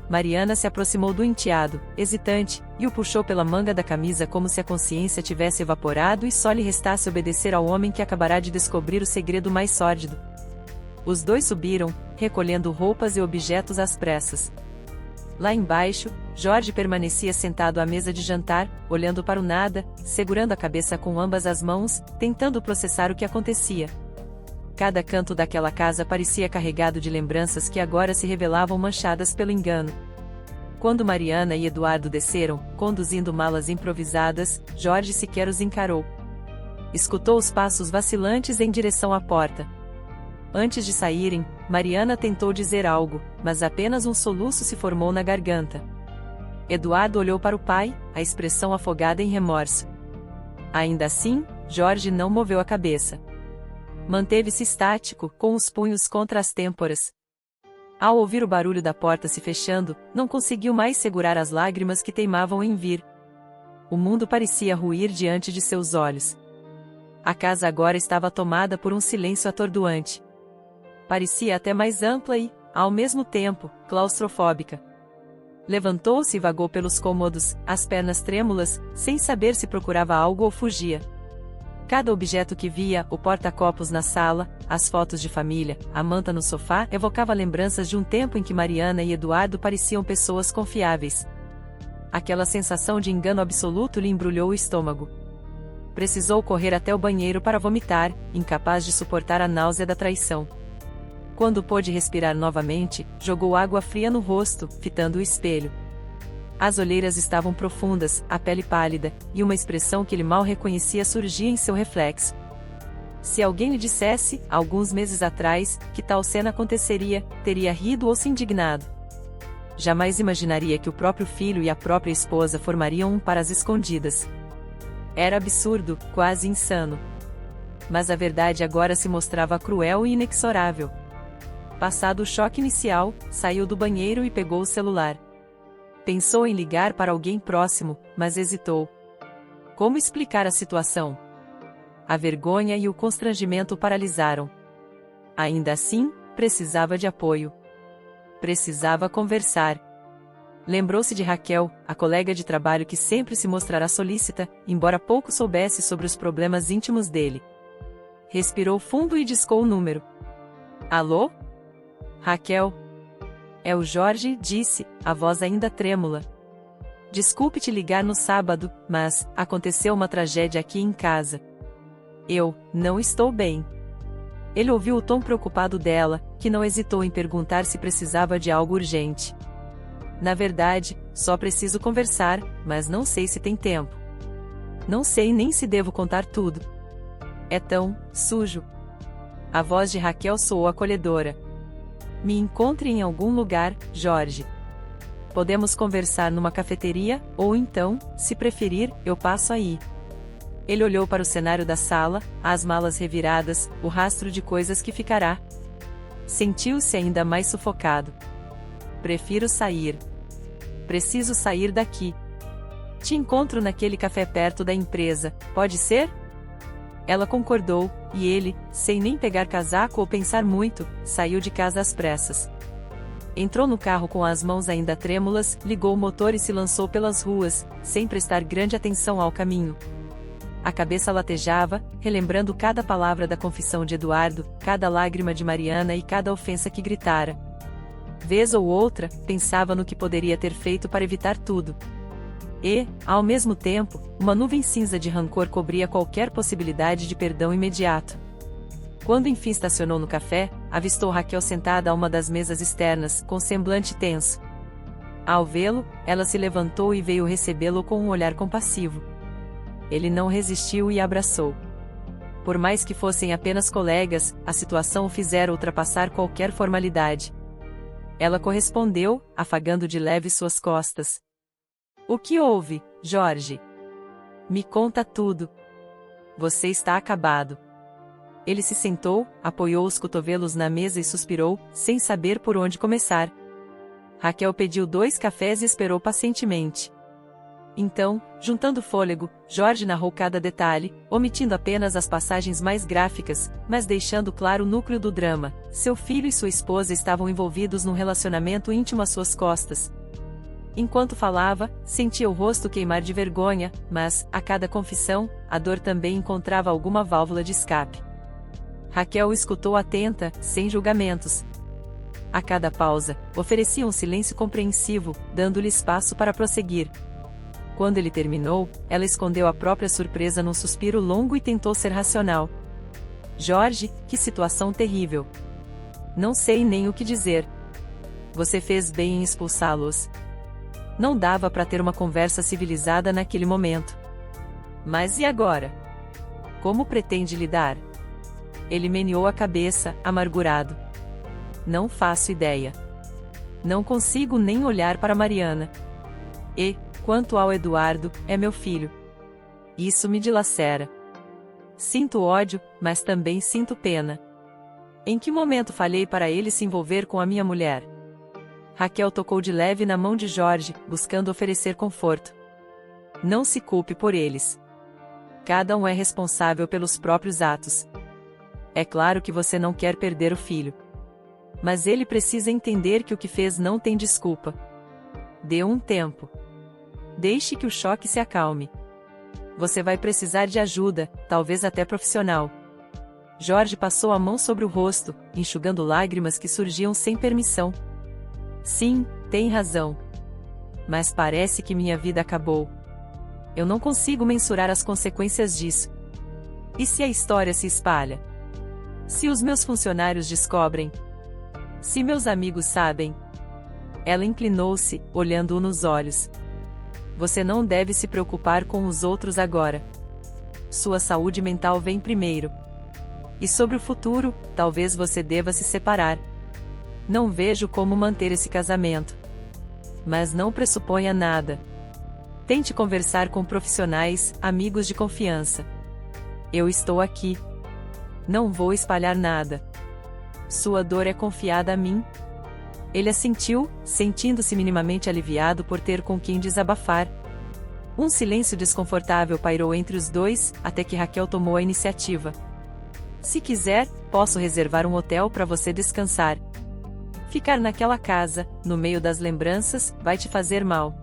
Mariana se aproximou do enteado, hesitante, e o puxou pela manga da camisa como se a consciência tivesse evaporado e só lhe restasse obedecer ao homem que acabará de descobrir o segredo mais sórdido. Os dois subiram, recolhendo roupas e objetos às pressas. Lá embaixo, Jorge permanecia sentado à mesa de jantar, olhando para o nada, segurando a cabeça com ambas as mãos, tentando processar o que acontecia. Cada canto daquela casa parecia carregado de lembranças que agora se revelavam manchadas pelo engano. Quando Mariana e Eduardo desceram, conduzindo malas improvisadas, Jorge sequer os encarou. Escutou os passos vacilantes em direção à porta. Antes de saírem, Mariana tentou dizer algo, mas apenas um soluço se formou na garganta. Eduardo olhou para o pai, a expressão afogada em remorso. Ainda assim, Jorge não moveu a cabeça. Manteve-se estático, com os punhos contra as têmporas. Ao ouvir o barulho da porta se fechando, não conseguiu mais segurar as lágrimas que teimavam em vir. O mundo parecia ruir diante de seus olhos. A casa agora estava tomada por um silêncio atordoante. Parecia até mais ampla e, ao mesmo tempo, claustrofóbica. Levantou-se e vagou pelos cômodos, as pernas trêmulas, sem saber se procurava algo ou fugia. Cada objeto que via, o porta-copos na sala, as fotos de família, a manta no sofá, evocava lembranças de um tempo em que Mariana e Eduardo pareciam pessoas confiáveis. Aquela sensação de engano absoluto lhe embrulhou o estômago. Precisou correr até o banheiro para vomitar, incapaz de suportar a náusea da traição. Quando pôde respirar novamente, jogou água fria no rosto, fitando o espelho. As olheiras estavam profundas, a pele pálida, e uma expressão que ele mal reconhecia surgia em seu reflexo. Se alguém lhe dissesse, alguns meses atrás, que tal cena aconteceria, teria rido ou se indignado. Jamais imaginaria que o próprio filho e a própria esposa formariam um par às escondidas. Era absurdo, quase insano. Mas a verdade agora se mostrava cruel e inexorável. Passado o choque inicial, saiu do banheiro e pegou o celular. Pensou em ligar para alguém próximo, mas hesitou. Como explicar a situação? A vergonha e o constrangimento o paralisaram. Ainda assim, precisava de apoio. Precisava conversar. Lembrou-se de Raquel, a colega de trabalho que sempre se mostrará solícita, embora pouco soubesse sobre os problemas íntimos dele. Respirou fundo e discou o número. Alô? Raquel? É o Jorge, disse, a voz ainda trêmula. Desculpe te ligar no sábado, mas aconteceu uma tragédia aqui em casa. Eu não estou bem. Ele ouviu o tom preocupado dela, que não hesitou em perguntar se precisava de algo urgente. Na verdade, só preciso conversar, mas não sei se tem tempo. Não sei nem se devo contar tudo. É tão sujo. A voz de Raquel soou acolhedora. Me encontre em algum lugar, Jorge. Podemos conversar numa cafeteria, ou então, se preferir, eu passo aí. Ele olhou para o cenário da sala, as malas reviradas, o rastro de coisas que ficará. Sentiu-se ainda mais sufocado. Prefiro sair. Preciso sair daqui. Te encontro naquele café perto da empresa, pode ser? Ela concordou, e ele, sem nem pegar casaco ou pensar muito, saiu de casa às pressas. Entrou no carro com as mãos ainda trêmulas, ligou o motor e se lançou pelas ruas, sem prestar grande atenção ao caminho. A cabeça latejava, relembrando cada palavra da confissão de Eduardo, cada lágrima de Mariana e cada ofensa que gritara. Vez ou outra, pensava no que poderia ter feito para evitar tudo. E, ao mesmo tempo, uma nuvem cinza de rancor cobria qualquer possibilidade de perdão imediato. Quando enfim estacionou no café, avistou Raquel sentada a uma das mesas externas, com semblante tenso. Ao vê-lo, ela se levantou e veio recebê-lo com um olhar compassivo. Ele não resistiu e abraçou. Por mais que fossem apenas colegas, a situação o fizera ultrapassar qualquer formalidade. Ela correspondeu, afagando de leve suas costas. O que houve, Jorge? Me conta tudo. Você está acabado. Ele se sentou, apoiou os cotovelos na mesa e suspirou, sem saber por onde começar. Raquel pediu 2 cafés e esperou pacientemente. Então, juntando fôlego, Jorge narrou cada detalhe, omitindo apenas as passagens mais gráficas, mas deixando claro o núcleo do drama. Seu filho e sua esposa estavam envolvidos num relacionamento íntimo às suas costas. Enquanto falava, sentia o rosto queimar de vergonha, mas, a cada confissão, a dor também encontrava alguma válvula de escape. Raquel o escutou atenta, sem julgamentos. A cada pausa, oferecia um silêncio compreensivo, dando-lhe espaço para prosseguir. Quando ele terminou, ela escondeu a própria surpresa num suspiro longo e tentou ser racional. Jorge, que situação terrível. Não sei nem o que dizer. Você fez bem em expulsá-los. Não dava para ter uma conversa civilizada naquele momento. Mas e agora? Como pretende lidar? Ele meneou a cabeça, amargurado. Não faço ideia. Não consigo nem olhar para Mariana. E, quanto ao Eduardo, é meu filho. Isso me dilacera. Sinto ódio, mas também sinto pena. Em que momento falhei para ele se envolver com a minha mulher? Raquel tocou de leve na mão de Jorge, buscando oferecer conforto. Não se culpe por eles. Cada um é responsável pelos próprios atos. É claro que você não quer perder o filho. Mas ele precisa entender que o que fez não tem desculpa. Dê um tempo. Deixe que o choque se acalme. Você vai precisar de ajuda, talvez até profissional. Jorge passou a mão sobre o rosto, enxugando lágrimas que surgiam sem permissão. Sim, tem razão. Mas parece que minha vida acabou. Eu não consigo mensurar as consequências disso. E se a história se espalha? Se os meus funcionários descobrem? Se meus amigos sabem? Ela inclinou-se, olhando-o nos olhos. Você não deve se preocupar com os outros agora. Sua saúde mental vem primeiro. E sobre o futuro, talvez você deva se separar. Não vejo como manter esse casamento. Mas não pressuponha nada. Tente conversar com profissionais, amigos de confiança. Eu estou aqui. Não vou espalhar nada. Sua dor é confiada a mim. Ele assentiu, sentindo-se minimamente aliviado por ter com quem desabafar. Um silêncio desconfortável pairou entre os dois, até que Raquel tomou a iniciativa. Se quiser, posso reservar um hotel para você descansar. Ficar naquela casa, no meio das lembranças, vai te fazer mal.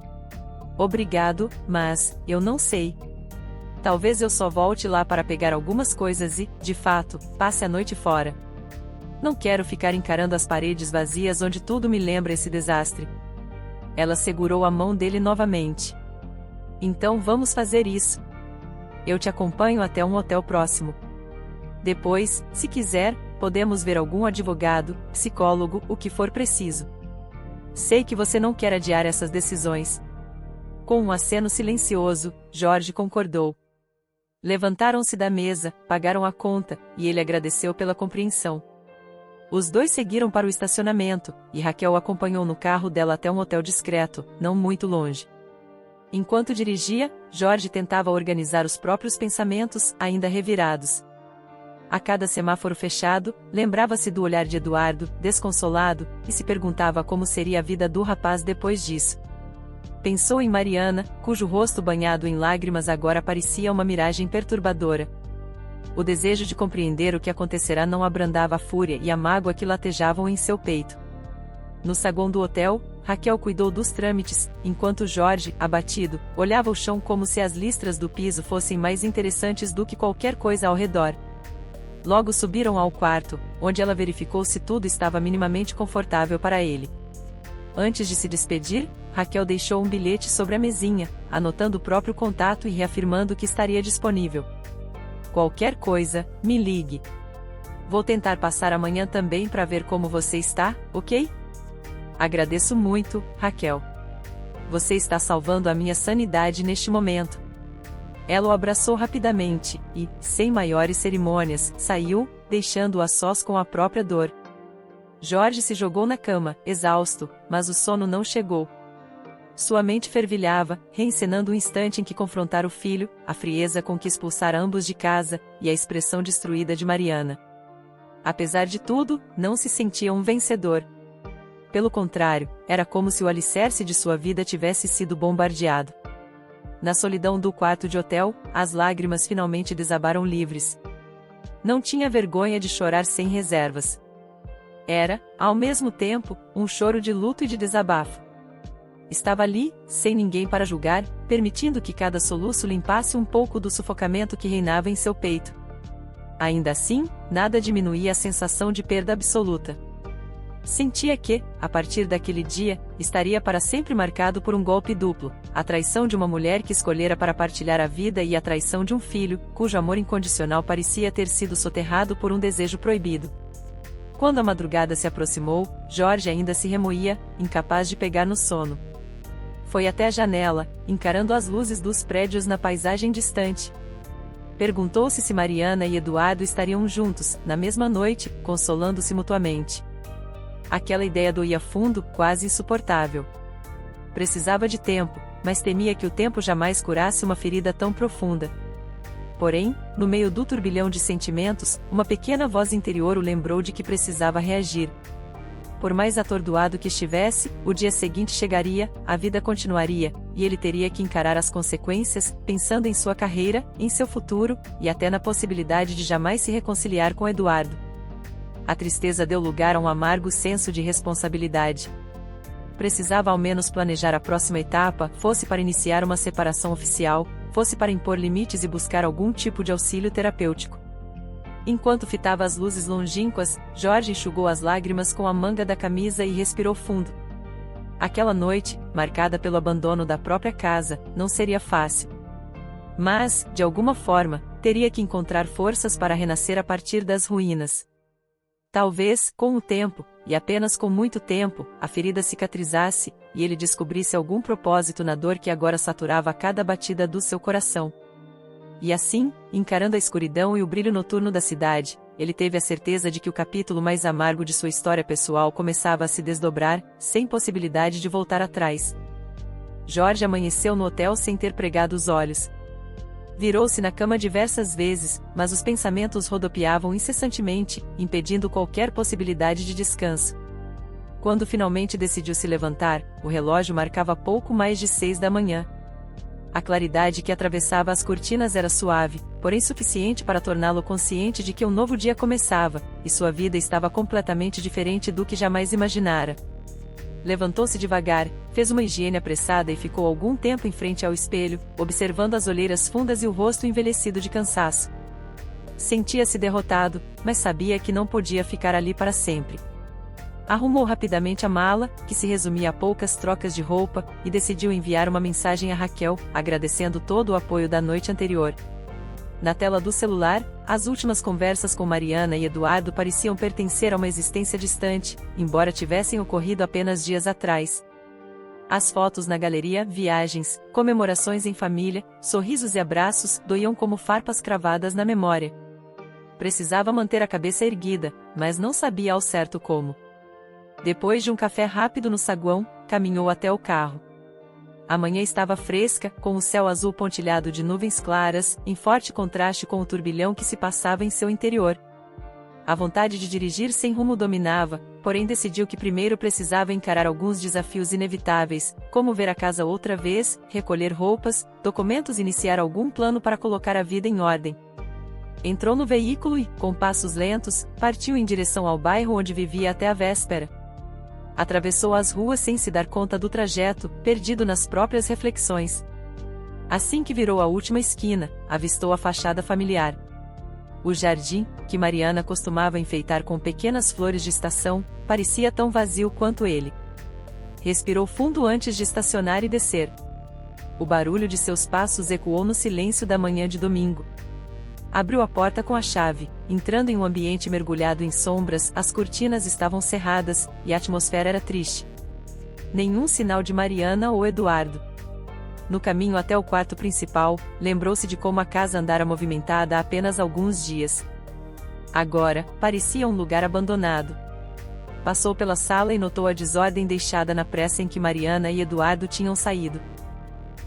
Obrigado, mas, eu não sei. Talvez eu só volte lá para pegar algumas coisas e, de fato, passe a noite fora. Não quero ficar encarando as paredes vazias onde tudo me lembra esse desastre. Ela segurou a mão dele novamente. Então vamos fazer isso. Eu te acompanho até um hotel próximo. Depois, se quiser, podemos ver algum advogado, psicólogo, o que for preciso. Sei que você não quer adiar essas decisões. Com um aceno silencioso, Jorge concordou. Levantaram-se da mesa, pagaram a conta, e ele agradeceu pela compreensão. Os dois seguiram para o estacionamento, e Raquel o acompanhou no carro dela até um hotel discreto, não muito longe. Enquanto dirigia, Jorge tentava organizar os próprios pensamentos, ainda revirados. A cada semáforo fechado, lembrava-se do olhar de Eduardo, desconsolado, e se perguntava como seria a vida do rapaz depois disso. Pensou em Mariana, cujo rosto banhado em lágrimas agora parecia uma miragem perturbadora. O desejo de compreender o que acontecerá não abrandava a fúria e a mágoa que latejavam em seu peito. No saguão do hotel, Raquel cuidou dos trâmites, enquanto Jorge, abatido, olhava o chão como se as listras do piso fossem mais interessantes do que qualquer coisa ao redor. Logo subiram ao quarto, onde ela verificou se tudo estava minimamente confortável para ele. Antes de se despedir, Raquel deixou um bilhete sobre a mesinha, anotando o próprio contato e reafirmando que estaria disponível. Qualquer coisa, me ligue. Vou tentar passar amanhã também para ver como você está, ok? Agradeço muito, Raquel. Você está salvando a minha sanidade neste momento. Ela o abraçou rapidamente e, sem maiores cerimônias, saiu, deixando-o a sós com a própria dor. Jorge se jogou na cama, exausto, mas o sono não chegou. Sua mente fervilhava, reencenando o instante em que confrontara o filho, a frieza com que expulsara ambos de casa, e a expressão destruída de Mariana. Apesar de tudo, não se sentia um vencedor. Pelo contrário, era como se o alicerce de sua vida tivesse sido bombardeado. Na solidão do quarto de hotel, as lágrimas finalmente desabaram livres. Não tinha vergonha de chorar sem reservas. Era, ao mesmo tempo, um choro de luto e de desabafo. Estava ali, sem ninguém para julgar, permitindo que cada soluço limpasse um pouco do sufocamento que reinava em seu peito. Ainda assim, nada diminuía a sensação de perda absoluta. Sentia que, a partir daquele dia, estaria para sempre marcado por um golpe duplo: a traição de uma mulher que escolhera para partilhar a vida e a traição de um filho, cujo amor incondicional parecia ter sido soterrado por um desejo proibido. Quando a madrugada se aproximou, Jorge ainda se remoía, incapaz de pegar no sono. Foi até a janela, encarando as luzes dos prédios na paisagem distante. Perguntou-se se Mariana e Eduardo estariam juntos, na mesma noite, consolando-se mutuamente. Aquela ideia doía fundo, quase insuportável. Precisava de tempo, mas temia que o tempo jamais curasse uma ferida tão profunda. Porém, no meio do turbilhão de sentimentos, uma pequena voz interior o lembrou de que precisava reagir. Por mais atordoado que estivesse, o dia seguinte chegaria, a vida continuaria, e ele teria que encarar as consequências, pensando em sua carreira, em seu futuro, e até na possibilidade de jamais se reconciliar com Eduardo. A tristeza deu lugar a um amargo senso de responsabilidade. Precisava ao menos planejar a próxima etapa, fosse para iniciar uma separação oficial, fosse para impor limites e buscar algum tipo de auxílio terapêutico. Enquanto fitava as luzes longínquas, Jorge enxugou as lágrimas com a manga da camisa e respirou fundo. Aquela noite, marcada pelo abandono da própria casa, não seria fácil. Mas, de alguma forma, teria que encontrar forças para renascer a partir das ruínas. Talvez, com o tempo, e apenas com muito tempo, a ferida cicatrizasse, e ele descobrisse algum propósito na dor que agora saturava cada batida do seu coração. E assim, encarando a escuridão e o brilho noturno da cidade, ele teve a certeza de que o capítulo mais amargo de sua história pessoal começava a se desdobrar, sem possibilidade de voltar atrás. Jorge amanheceu no hotel sem ter pregado os olhos. Virou-se na cama diversas vezes, mas os pensamentos rodopiavam incessantemente, impedindo qualquer possibilidade de descanso. Quando finalmente decidiu se levantar, o relógio marcava pouco mais de 6 da manhã. A claridade que atravessava as cortinas era suave, porém suficiente para torná-lo consciente de que um novo dia começava, e sua vida estava completamente diferente do que jamais imaginara. Levantou-se devagar, fez uma higiene apressada e ficou algum tempo em frente ao espelho, observando as olheiras fundas e o rosto envelhecido de cansaço. Sentia-se derrotado, mas sabia que não podia ficar ali para sempre. Arrumou rapidamente a mala, que se resumia a poucas trocas de roupa, e decidiu enviar uma mensagem a Raquel, agradecendo todo o apoio da noite anterior. Na tela do celular, as últimas conversas com Mariana e Eduardo pareciam pertencer a uma existência distante, embora tivessem ocorrido apenas dias atrás. As fotos na galeria, viagens, comemorações em família, sorrisos e abraços doíam como farpas cravadas na memória. Precisava manter a cabeça erguida, mas não sabia ao certo como. Depois de um café rápido no saguão, caminhou até o carro. A manhã estava fresca, com o céu azul pontilhado de nuvens claras, em forte contraste com o turbilhão que se passava em seu interior. A vontade de dirigir sem rumo dominava, porém decidiu que primeiro precisava encarar alguns desafios inevitáveis, como ver a casa outra vez, recolher roupas, documentos e iniciar algum plano para colocar a vida em ordem. Entrou no veículo e, com passos lentos, partiu em direção ao bairro onde vivia até a véspera. Atravessou as ruas sem se dar conta do trajeto, perdido nas próprias reflexões. Assim que virou a última esquina, avistou a fachada familiar. O jardim, que Mariana costumava enfeitar com pequenas flores de estação, parecia tão vazio quanto ele. Respirou fundo antes de estacionar e descer. O barulho de seus passos ecoou no silêncio da manhã de domingo. Abriu a porta com a chave, entrando em um ambiente mergulhado em sombras, as cortinas estavam cerradas, e a atmosfera era triste. Nenhum sinal de Mariana ou Eduardo. No caminho até o quarto principal, lembrou-se de como a casa andara movimentada há apenas alguns dias. Agora, parecia um lugar abandonado. Passou pela sala e notou a desordem deixada na pressa em que Mariana e Eduardo tinham saído.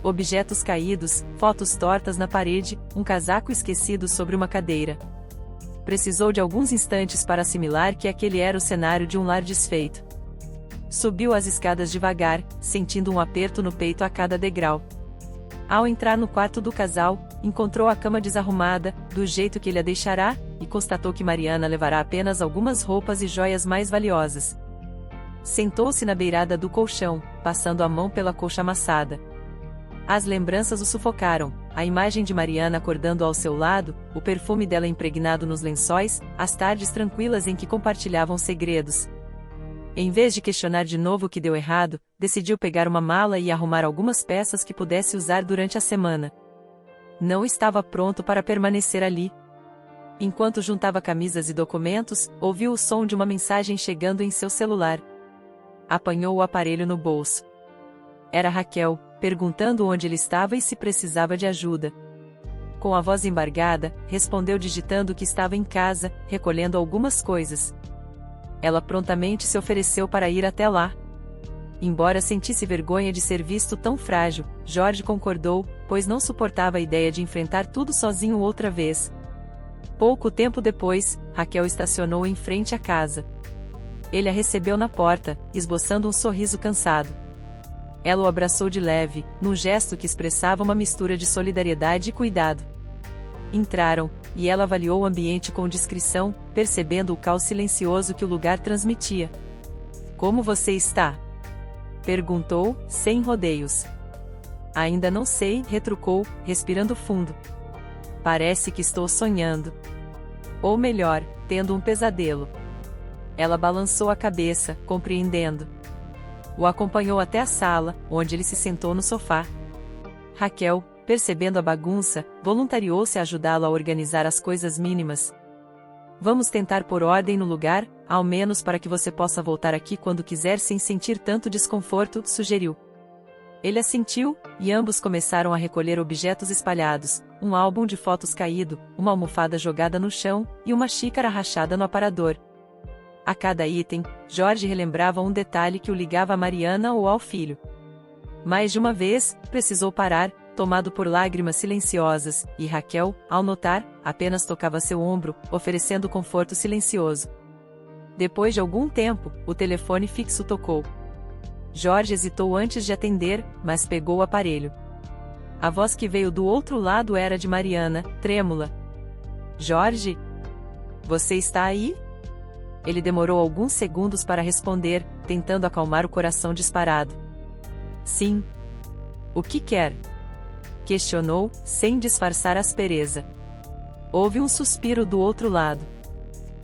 Objetos caídos, fotos tortas na parede, um casaco esquecido sobre uma cadeira. Precisou de alguns instantes para assimilar que aquele era o cenário de um lar desfeito. Subiu as escadas devagar, sentindo um aperto no peito a cada degrau. Ao entrar no quarto do casal, encontrou a cama desarrumada, do jeito que ele a deixará, e constatou que Mariana levará apenas algumas roupas e joias mais valiosas. Sentou-se na beirada do colchão, passando a mão pela coxa amassada. As lembranças o sufocaram, a imagem de Mariana acordando ao seu lado, o perfume dela impregnado nos lençóis, as tardes tranquilas em que compartilhavam segredos. Em vez de questionar de novo o que deu errado, decidiu pegar uma mala e arrumar algumas peças que pudesse usar durante a semana. Não estava pronto para permanecer ali. Enquanto juntava camisas e documentos, ouviu o som de uma mensagem chegando em seu celular. Apanhou o aparelho no bolso. Era Raquel, perguntando onde ele estava e se precisava de ajuda. Com a voz embargada, respondeu digitando que estava em casa, recolhendo algumas coisas. Ela prontamente se ofereceu para ir até lá. Embora sentisse vergonha de ser visto tão frágil, Jorge concordou, pois não suportava a ideia de enfrentar tudo sozinho outra vez. Pouco tempo depois, Raquel estacionou em frente à casa. Ele a recebeu na porta, esboçando um sorriso cansado. Ela o abraçou de leve, num gesto que expressava uma mistura de solidariedade e cuidado. Entraram, e ela avaliou o ambiente com discrição, percebendo o caos silencioso que o lugar transmitia. "Como você está?" perguntou, sem rodeios. "Ainda não sei", retrucou, respirando fundo. "Parece que estou sonhando. Ou melhor, tendo um pesadelo." Ela balançou a cabeça, compreendendo. O acompanhou até a sala, onde ele se sentou no sofá. Raquel, percebendo a bagunça, voluntariou-se a ajudá-lo a organizar as coisas mínimas. Vamos tentar pôr ordem no lugar, ao menos para que você possa voltar aqui quando quiser sem sentir tanto desconforto, sugeriu. Ele assentiu, e ambos começaram a recolher objetos espalhados, um álbum de fotos caído, uma almofada jogada no chão, e uma xícara rachada no aparador. A cada item, Jorge relembrava um detalhe que o ligava a Mariana ou ao filho. Mais de uma vez, precisou parar, tomado por lágrimas silenciosas, e Raquel, ao notar, apenas tocava seu ombro, oferecendo conforto silencioso. Depois de algum tempo, o telefone fixo tocou. Jorge hesitou antes de atender, mas pegou o aparelho. A voz que veio do outro lado era de Mariana, trêmula. Jorge? Você está aí? Ele demorou alguns segundos para responder, tentando acalmar o coração disparado. Sim. O que quer? Questionou, sem disfarçar aspereza. Houve um suspiro do outro lado.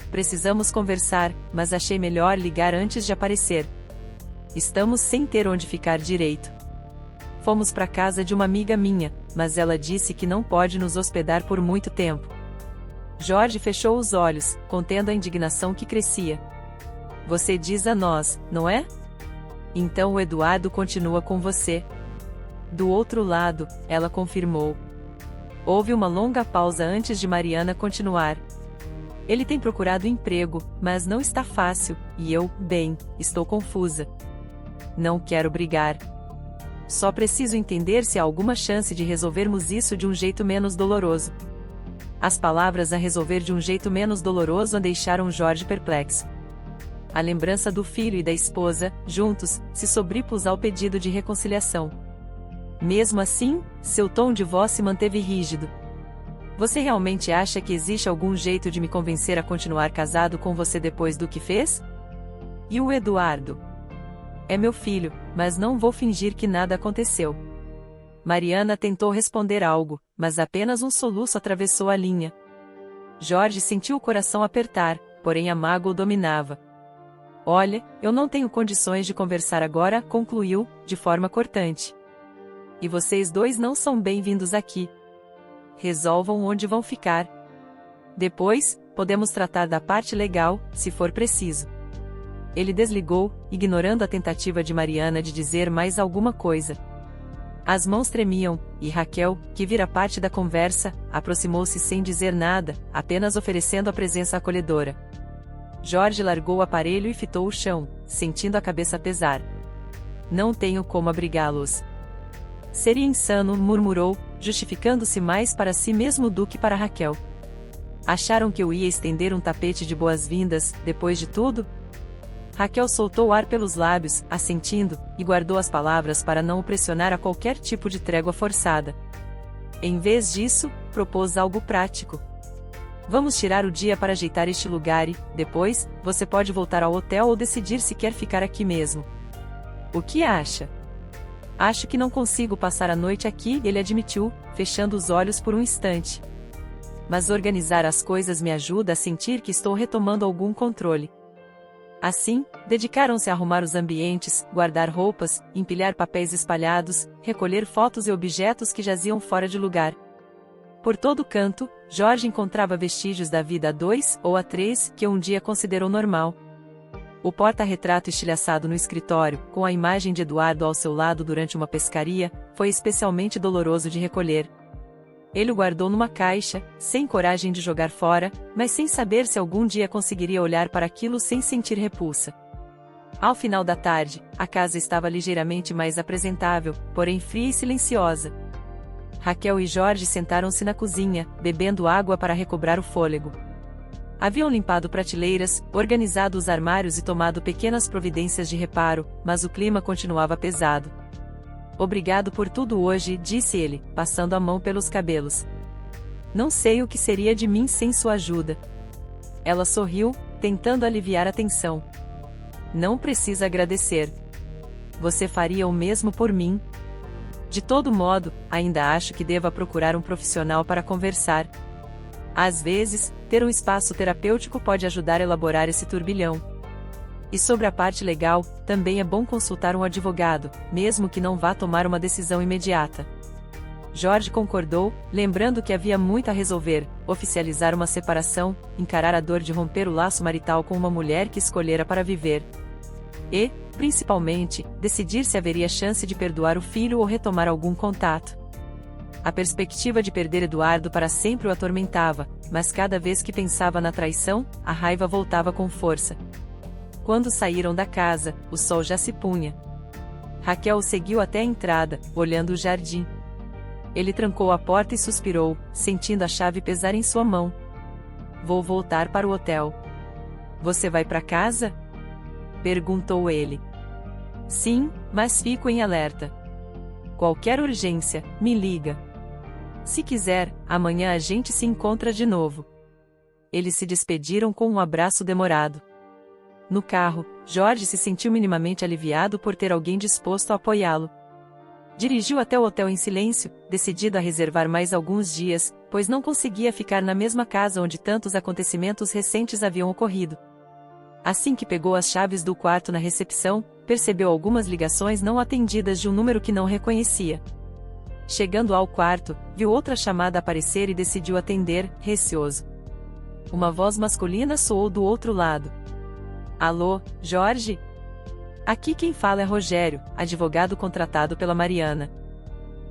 Precisamos conversar, mas achei melhor ligar antes de aparecer. Estamos sem ter onde ficar direito. Fomos para casa de uma amiga minha, mas ela disse que não pode nos hospedar por muito tempo. Jorge fechou os olhos, contendo a indignação que crescia. Você diz a nós, não é? Então o Eduardo continua com você. Do outro lado, ela confirmou. Houve uma longa pausa antes de Mariana continuar. Ele tem procurado emprego, mas não está fácil, e eu, bem, estou confusa. Não quero brigar. Só preciso entender se há alguma chance de resolvermos isso de um jeito menos doloroso. As palavras "a resolver de um jeito menos doloroso" deixaram Jorge perplexo. A lembrança do filho e da esposa, juntos, se sobrepôs ao pedido de reconciliação. Mesmo assim, seu tom de voz se manteve rígido. Você realmente acha que existe algum jeito de me convencer a continuar casado com você depois do que fez? E o Eduardo? É meu filho, mas não vou fingir que nada aconteceu. Mariana tentou responder algo, mas apenas um soluço atravessou a linha. Jorge sentiu o coração apertar, porém a mágoa o dominava. Olha, eu não tenho condições de conversar agora, concluiu, de forma cortante. E vocês dois não são bem-vindos aqui. Resolvam onde vão ficar. Depois, podemos tratar da parte legal, se for preciso. Ele desligou, ignorando a tentativa de Mariana de dizer mais alguma coisa. As mãos tremiam, e Raquel, que vira parte da conversa, aproximou-se sem dizer nada, apenas oferecendo a presença acolhedora. Jorge largou o aparelho e fitou o chão, sentindo a cabeça pesar. Não tenho como abrigá-los. Seria insano, murmurou, justificando-se mais para si mesmo do que para Raquel. Acharam que eu ia estender um tapete de boas-vindas, depois de tudo? Raquel soltou o ar pelos lábios, assentindo, e guardou as palavras para não o pressionar a qualquer tipo de trégua forçada. Em vez disso, propôs algo prático. Vamos tirar o dia para ajeitar este lugar e, depois, você pode voltar ao hotel ou decidir se quer ficar aqui mesmo. O que acha? Acho que não consigo passar a noite aqui, ele admitiu, fechando os olhos por um instante. Mas organizar as coisas me ajuda a sentir que estou retomando algum controle. Assim, dedicaram-se a arrumar os ambientes, guardar roupas, empilhar papéis espalhados, recolher fotos e objetos que jaziam fora de lugar. Por todo canto, Jorge encontrava vestígios da vida a dois ou a três que um dia considerou normal. O porta-retrato estilhaçado no escritório, com a imagem de Eduardo ao seu lado durante uma pescaria, foi especialmente doloroso de recolher. Ele o guardou numa caixa, sem coragem de jogar fora, mas sem saber se algum dia conseguiria olhar para aquilo sem sentir repulsa. Ao final da tarde, a casa estava ligeiramente mais apresentável, porém fria e silenciosa. Raquel e Jorge sentaram-se na cozinha, bebendo água para recobrar o fôlego. Haviam limpado prateleiras, organizado os armários e tomado pequenas providências de reparo, mas o clima continuava pesado. Obrigado por tudo hoje, disse ele, passando a mão pelos cabelos. Não sei o que seria de mim sem sua ajuda. Ela sorriu, tentando aliviar a tensão. Não precisa agradecer. Você faria o mesmo por mim? De todo modo, ainda acho que deva procurar um profissional para conversar. Às vezes, ter um espaço terapêutico pode ajudar a elaborar esse turbilhão. E sobre a parte legal, também é bom consultar um advogado, mesmo que não vá tomar uma decisão imediata. Jorge concordou, lembrando que havia muito a resolver: oficializar uma separação, encarar a dor de romper o laço marital com uma mulher que escolhera para viver. E, principalmente, decidir se haveria chance de perdoar o filho ou retomar algum contato. A perspectiva de perder Eduardo para sempre o atormentava, mas cada vez que pensava na traição, a raiva voltava com força. Quando saíram da casa, o sol já se punha. Raquel o seguiu até a entrada, olhando o jardim. Ele trancou a porta e suspirou, sentindo a chave pesar em sua mão. Vou voltar para o hotel. Você vai para casa? Perguntou ele. Sim, mas fico em alerta. Qualquer urgência, me liga. Se quiser, amanhã a gente se encontra de novo. Eles se despediram com um abraço demorado. No carro, Jorge se sentiu minimamente aliviado por ter alguém disposto a apoiá-lo. Dirigiu até o hotel em silêncio, decidido a reservar mais alguns dias, pois não conseguia ficar na mesma casa onde tantos acontecimentos recentes haviam ocorrido. Assim que pegou as chaves do quarto na recepção, percebeu algumas ligações não atendidas de um número que não reconhecia. Chegando ao quarto, viu outra chamada aparecer e decidiu atender, receoso. Uma voz masculina soou do outro lado. Alô, Jorge? Aqui quem fala é Rogério, advogado contratado pela Mariana.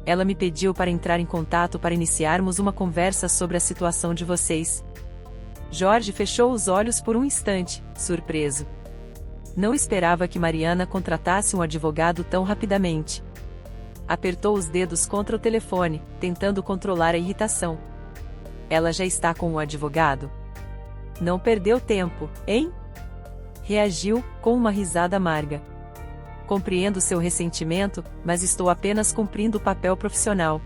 Ela me pediu para entrar em contato para iniciarmos uma conversa sobre a situação de vocês. Jorge fechou os olhos por um instante, surpreso. Não esperava que Mariana contratasse um advogado tão rapidamente. Apertou os dedos contra o telefone, tentando controlar a irritação. Ela já está com o advogado? Não perdeu tempo, hein? Reagiu, com uma risada amarga. Compreendo seu ressentimento, mas estou apenas cumprindo o papel profissional.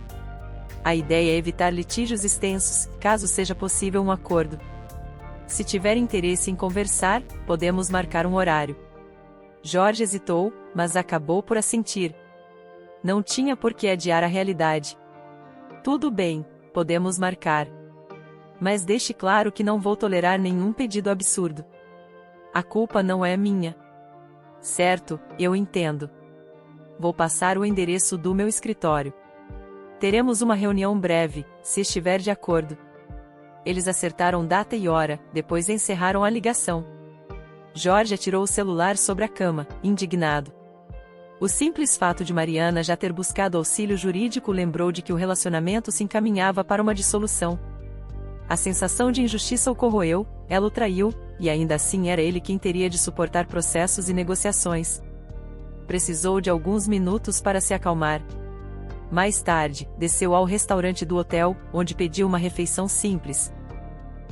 A ideia é evitar litígios extensos, caso seja possível um acordo. Se tiver interesse em conversar, podemos marcar um horário. Jorge hesitou, mas acabou por assentir. Não tinha por que adiar a realidade. Tudo bem, podemos marcar. Mas deixe claro que não vou tolerar nenhum pedido absurdo. A culpa não é minha. Certo, eu entendo. Vou passar o endereço do meu escritório. Teremos uma reunião breve, se estiver de acordo. Eles acertaram data e hora, depois encerraram a ligação. Jorge atirou o celular sobre a cama, indignado. O simples fato de Mariana já ter buscado auxílio jurídico lembrou de que o relacionamento se encaminhava para uma dissolução. A sensação de injustiça o corroeu, ela o traiu, e ainda assim era ele quem teria de suportar processos e negociações. Precisou de alguns minutos para se acalmar. Mais tarde, desceu ao restaurante do hotel, onde pediu uma refeição simples.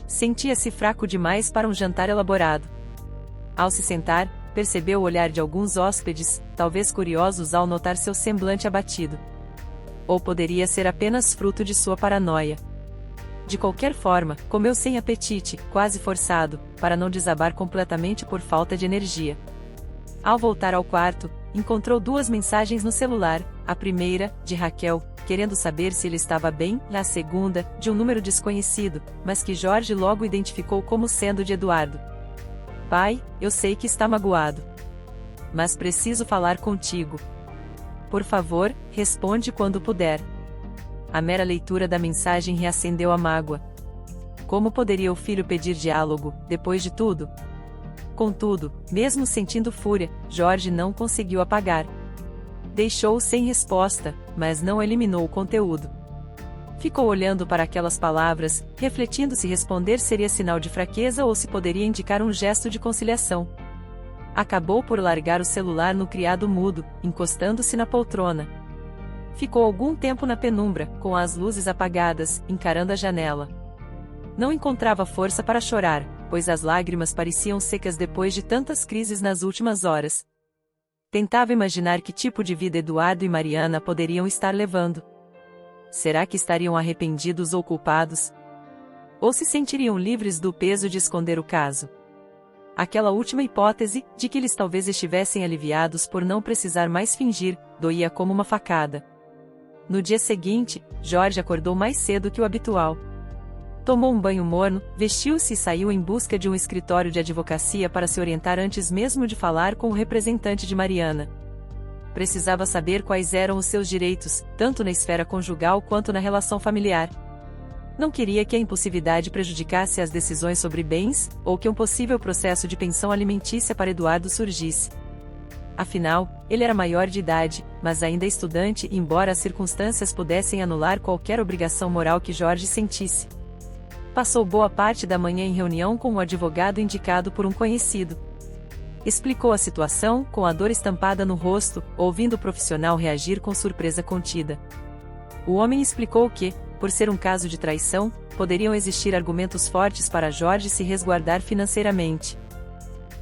Sentia-se fraco demais para um jantar elaborado. Ao se sentar, percebeu o olhar de alguns hóspedes, talvez curiosos ao notar seu semblante abatido. Ou poderia ser apenas fruto de sua paranoia. De qualquer forma, comeu sem apetite, quase forçado, para não desabar completamente por falta de energia. Ao voltar ao quarto, encontrou duas mensagens no celular, a primeira, de Raquel, querendo saber se ele estava bem, e a segunda, de um número desconhecido, mas que Jorge logo identificou como sendo de Eduardo. Pai, eu sei que está magoado. Mas preciso falar contigo. Por favor, responde quando puder. A mera leitura da mensagem reacendeu a mágoa. Como poderia o filho pedir diálogo, depois de tudo? Contudo, mesmo sentindo fúria, Jorge não conseguiu apagar. Deixou-o sem resposta, mas não eliminou o conteúdo. Ficou olhando para aquelas palavras, refletindo se responder seria sinal de fraqueza ou se poderia indicar um gesto de conciliação. Acabou por largar o celular no criado mudo, encostando-se na poltrona. Ficou algum tempo na penumbra, com as luzes apagadas, encarando a janela. Não encontrava força para chorar, pois as lágrimas pareciam secas depois de tantas crises nas últimas horas. Tentava imaginar que tipo de vida Eduardo e Mariana poderiam estar levando. Será que estariam arrependidos ou culpados? Ou se sentiriam livres do peso de esconder o caso? Aquela última hipótese, de que eles talvez estivessem aliviados por não precisar mais fingir, doía como uma facada. No dia seguinte, Jorge acordou mais cedo que o habitual. Tomou um banho morno, vestiu-se e saiu em busca de um escritório de advocacia para se orientar antes mesmo de falar com o representante de Mariana. precisava saber quais eram os seus direitos, tanto na esfera conjugal quanto na relação familiar. Não queria que a impulsividade prejudicasse as decisões sobre bens, ou que um possível processo de pensão alimentícia para Eduardo surgisse. Afinal, ele era maior de idade, mas ainda estudante, embora as circunstâncias pudessem anular qualquer obrigação moral que Jorge sentisse. Passou boa parte da manhã em reunião com o advogado indicado por um conhecido. Explicou a situação, com a dor estampada no rosto, ouvindo o profissional reagir com surpresa contida. O homem explicou que, por ser um caso de traição, poderiam existir argumentos fortes para Jorge se resguardar financeiramente.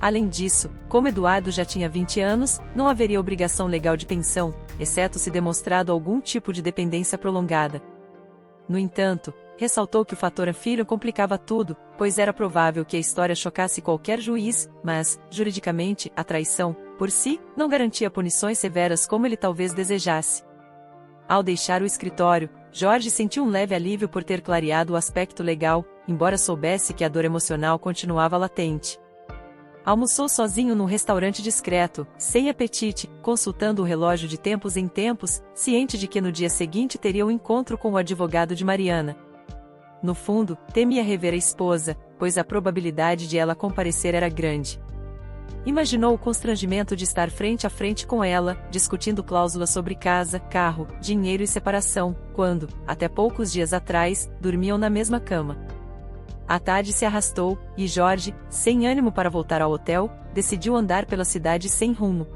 Além disso, como Eduardo já tinha 20 anos, não haveria obrigação legal de pensão, exceto se demonstrado algum tipo de dependência prolongada. No entanto, ressaltou que o fator filho complicava tudo, pois era provável que a história chocasse qualquer juiz, mas, juridicamente, a traição, por si, não garantia punições severas como ele talvez desejasse. Ao deixar o escritório, Jorge sentiu um leve alívio por ter clareado o aspecto legal, embora soubesse que a dor emocional continuava latente. Almoçou sozinho num restaurante discreto, sem apetite, consultando o relógio de tempos em tempos, ciente de que no dia seguinte teria um encontro com o advogado de Mariana. No fundo, temia rever a esposa, pois a probabilidade de ela comparecer era grande. Imaginou o constrangimento de estar frente a frente com ela, discutindo cláusulas sobre casa, carro, dinheiro e separação, quando, até poucos dias atrás, dormiam na mesma cama. A tarde se arrastou, e Jorge, sem ânimo para voltar ao hotel, decidiu andar pela cidade sem rumo.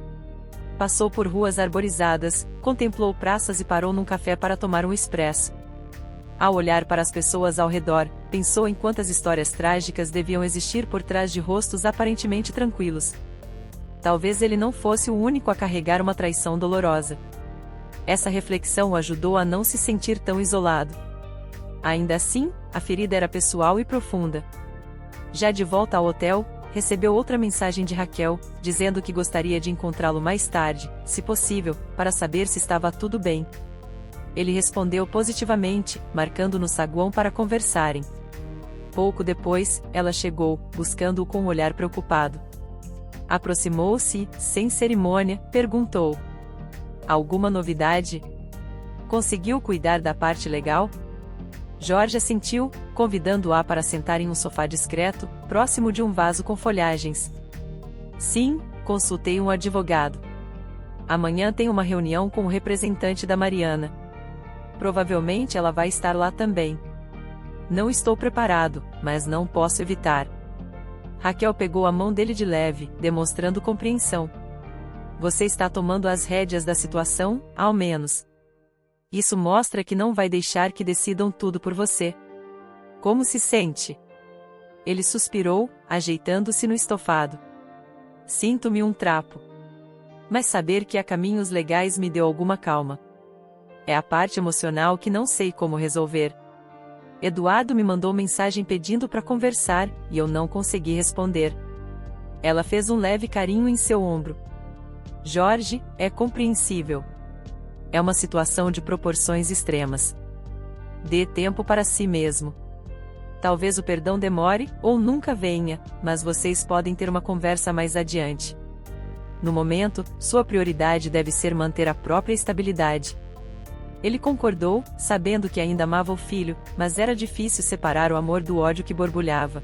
Passou por ruas arborizadas, contemplou praças e parou num café para tomar um expresso. Ao olhar para as pessoas ao redor, pensou em quantas histórias trágicas deviam existir por trás de rostos aparentemente tranquilos. Talvez ele não fosse o único a carregar uma traição dolorosa. Essa reflexão o ajudou a não se sentir tão isolado. Ainda assim, a ferida era pessoal e profunda. Já de volta ao hotel, recebeu outra mensagem de Raquel, dizendo que gostaria de encontrá-lo mais tarde, se possível, para saber se estava tudo bem. Ele respondeu positivamente, marcando no saguão para conversarem. Pouco depois, ela chegou, buscando-o com um olhar preocupado. Aproximou-se, sem cerimônia, perguntou: "Alguma novidade? Conseguiu cuidar da parte legal?" Jorge assentiu, convidando-a para sentar em um sofá discreto, próximo de um vaso com folhagens. "Sim, consultei um advogado. Amanhã tem uma reunião com o representante da Mariana. Provavelmente ela vai estar lá também. Não estou preparado, mas não posso evitar." Raquel pegou a mão dele de leve, demonstrando compreensão. "Você está tomando as rédeas da situação, ao menos. Isso mostra que não vai deixar que decidam tudo por você. Como se sente?" Ele suspirou, ajeitando-se no estofado. "Sinto-me um trapo. Mas saber que há caminhos legais me deu alguma calma. É a parte emocional que não sei como resolver. Eduardo me mandou mensagem pedindo para conversar, e eu não consegui responder." Ela fez um leve carinho em seu ombro. "Jorge, é compreensível. É uma situação de proporções extremas. Dê tempo para si mesmo. Talvez o perdão demore, ou nunca venha, mas vocês podem ter uma conversa mais adiante. No momento, sua prioridade deve ser manter a própria estabilidade." Ele concordou, sabendo que ainda amava o filho, mas era difícil separar o amor do ódio que borbulhava.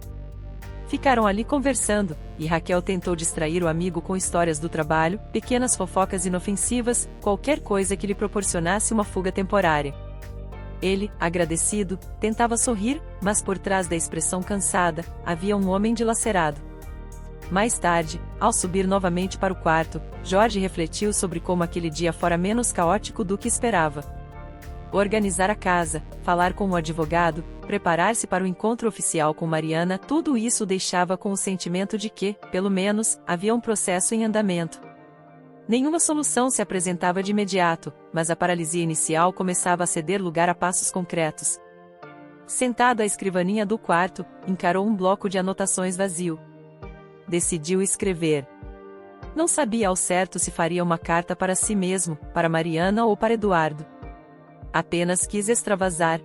Ficaram ali conversando, e Raquel tentou distrair o amigo com histórias do trabalho, pequenas fofocas inofensivas, qualquer coisa que lhe proporcionasse uma fuga temporária. Ele, agradecido, tentava sorrir, mas por trás da expressão cansada, havia um homem dilacerado. Mais tarde, ao subir novamente para o quarto, Jorge refletiu sobre como aquele dia fora menos caótico do que esperava. Organizar a casa, falar com o advogado, preparar-se para o encontro oficial com Mariana, tudo isso o deixava com o sentimento de que, pelo menos, havia um processo em andamento. Nenhuma solução se apresentava de imediato, mas a paralisia inicial começava a ceder lugar a passos concretos. Sentado à escrivaninha do quarto, encarou um bloco de anotações vazio. Decidiu escrever. Não sabia ao certo se faria uma carta para si mesmo, para Mariana ou para Eduardo. Apenas quis extravasar.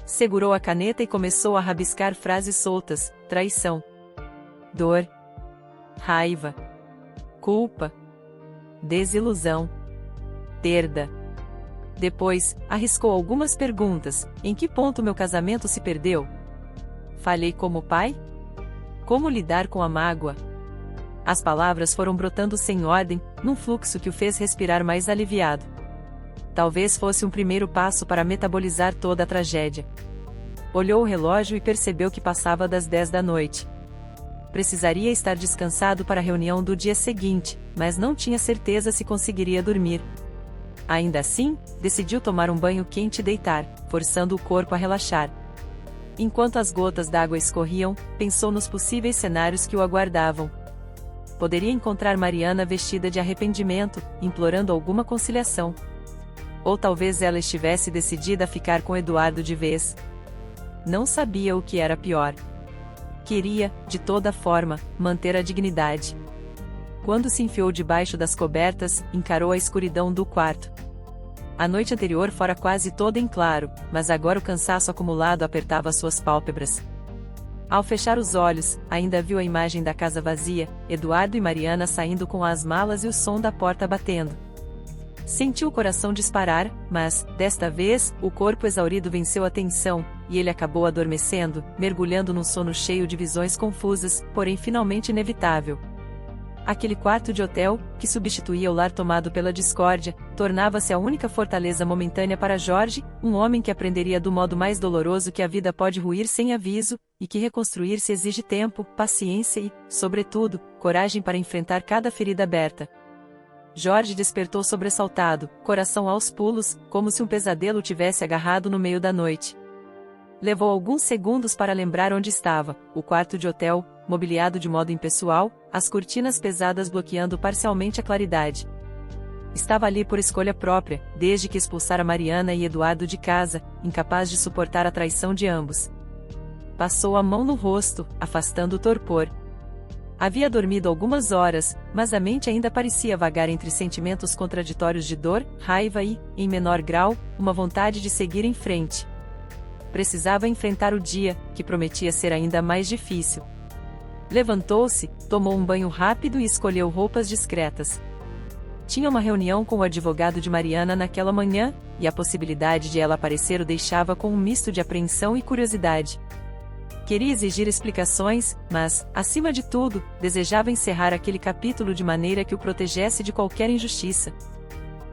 Segurou a caneta e começou a rabiscar frases soltas: traição, dor, raiva, culpa, desilusão. perda. Depois, arriscou algumas perguntas: em que ponto meu casamento se perdeu? Falhei como pai? Como lidar com a mágoa? As palavras foram brotando sem ordem, num fluxo que o fez respirar mais aliviado. Talvez fosse um primeiro passo para metabolizar toda a tragédia. Olhou o relógio e percebeu que passava das 10 da noite. Precisaria estar descansado para a reunião do dia seguinte, mas não tinha certeza se conseguiria dormir. Ainda assim, decidiu tomar um banho quente e deitar, forçando o corpo a relaxar. Enquanto as gotas d'água escorriam, pensou nos possíveis cenários que o aguardavam. Poderia encontrar Mariana vestida de arrependimento, implorando alguma conciliação. Ou talvez ela estivesse decidida a ficar com Eduardo de vez. Não sabia o que era pior. Queria, de toda forma, manter a dignidade. Quando se enfiou debaixo das cobertas, encarou a escuridão do quarto. A noite anterior fora quase toda em claro, mas agora o cansaço acumulado apertava suas pálpebras. Ao fechar os olhos, ainda viu a imagem da casa vazia, Eduardo e Mariana saindo com as malas e o som da porta batendo. Sentiu o coração disparar, mas, desta vez, o corpo exaurido venceu a tensão, e ele acabou adormecendo, mergulhando num sono cheio de visões confusas, porém finalmente inevitável. Aquele quarto de hotel, que substituía o lar tomado pela discórdia, tornava-se a única fortaleza momentânea para Jorge, um homem que aprenderia do modo mais doloroso que a vida pode ruir sem aviso, e que reconstruir-se exige tempo, paciência e, sobretudo, coragem para enfrentar cada ferida aberta. Jorge despertou sobressaltado, coração aos pulos, como se um pesadelo o tivesse agarrado no meio da noite. Levou alguns segundos para lembrar onde estava: o quarto de hotel, mobiliado de modo impessoal, as cortinas pesadas bloqueando parcialmente a claridade. Estava ali por escolha própria, desde que expulsara Mariana e Eduardo de casa, incapaz de suportar a traição de ambos. Passou a mão no rosto, afastando o torpor. Havia dormido algumas horas, mas a mente ainda parecia vagar entre sentimentos contraditórios de dor, raiva e, em menor grau, uma vontade de seguir em frente. Precisava enfrentar o dia, que prometia ser ainda mais difícil. Levantou-se, tomou um banho rápido e escolheu roupas discretas. Tinha uma reunião com o advogado de Mariana naquela manhã, e a possibilidade de ela aparecer o deixava com um misto de apreensão e curiosidade. Queria exigir explicações, mas, acima de tudo, desejava encerrar aquele capítulo de maneira que o protegesse de qualquer injustiça.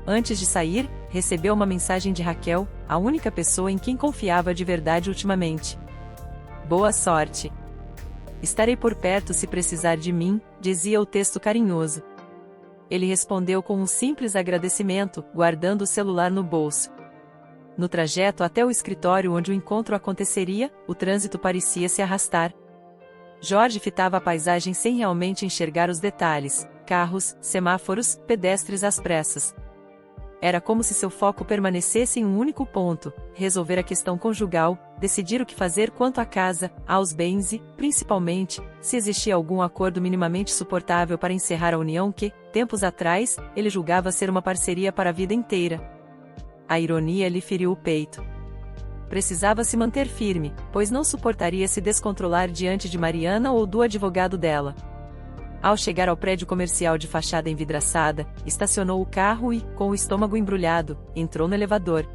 Antes de sair, recebeu uma mensagem de Raquel, a única pessoa em quem confiava de verdade ultimamente. Boa sorte. Estarei por perto se precisar de mim, dizia o texto carinhoso. Ele respondeu com um simples agradecimento, guardando o celular no bolso. No trajeto até o escritório onde o encontro aconteceria, o trânsito parecia se arrastar. Jorge fitava a paisagem sem realmente enxergar os detalhes: carros, semáforos, pedestres às pressas. Era como se seu foco permanecesse em um único ponto: resolver a questão conjugal, decidir o que fazer quanto à casa, aos bens e, principalmente, se existia algum acordo minimamente suportável para encerrar a união que, tempos atrás, ele julgava ser uma parceria para a vida inteira. A ironia lhe feriu o peito. Precisava se manter firme, pois não suportaria se descontrolar diante de Mariana ou do advogado dela. Ao chegar ao prédio comercial de fachada envidraçada, estacionou o carro e, com o estômago embrulhado, entrou no elevador.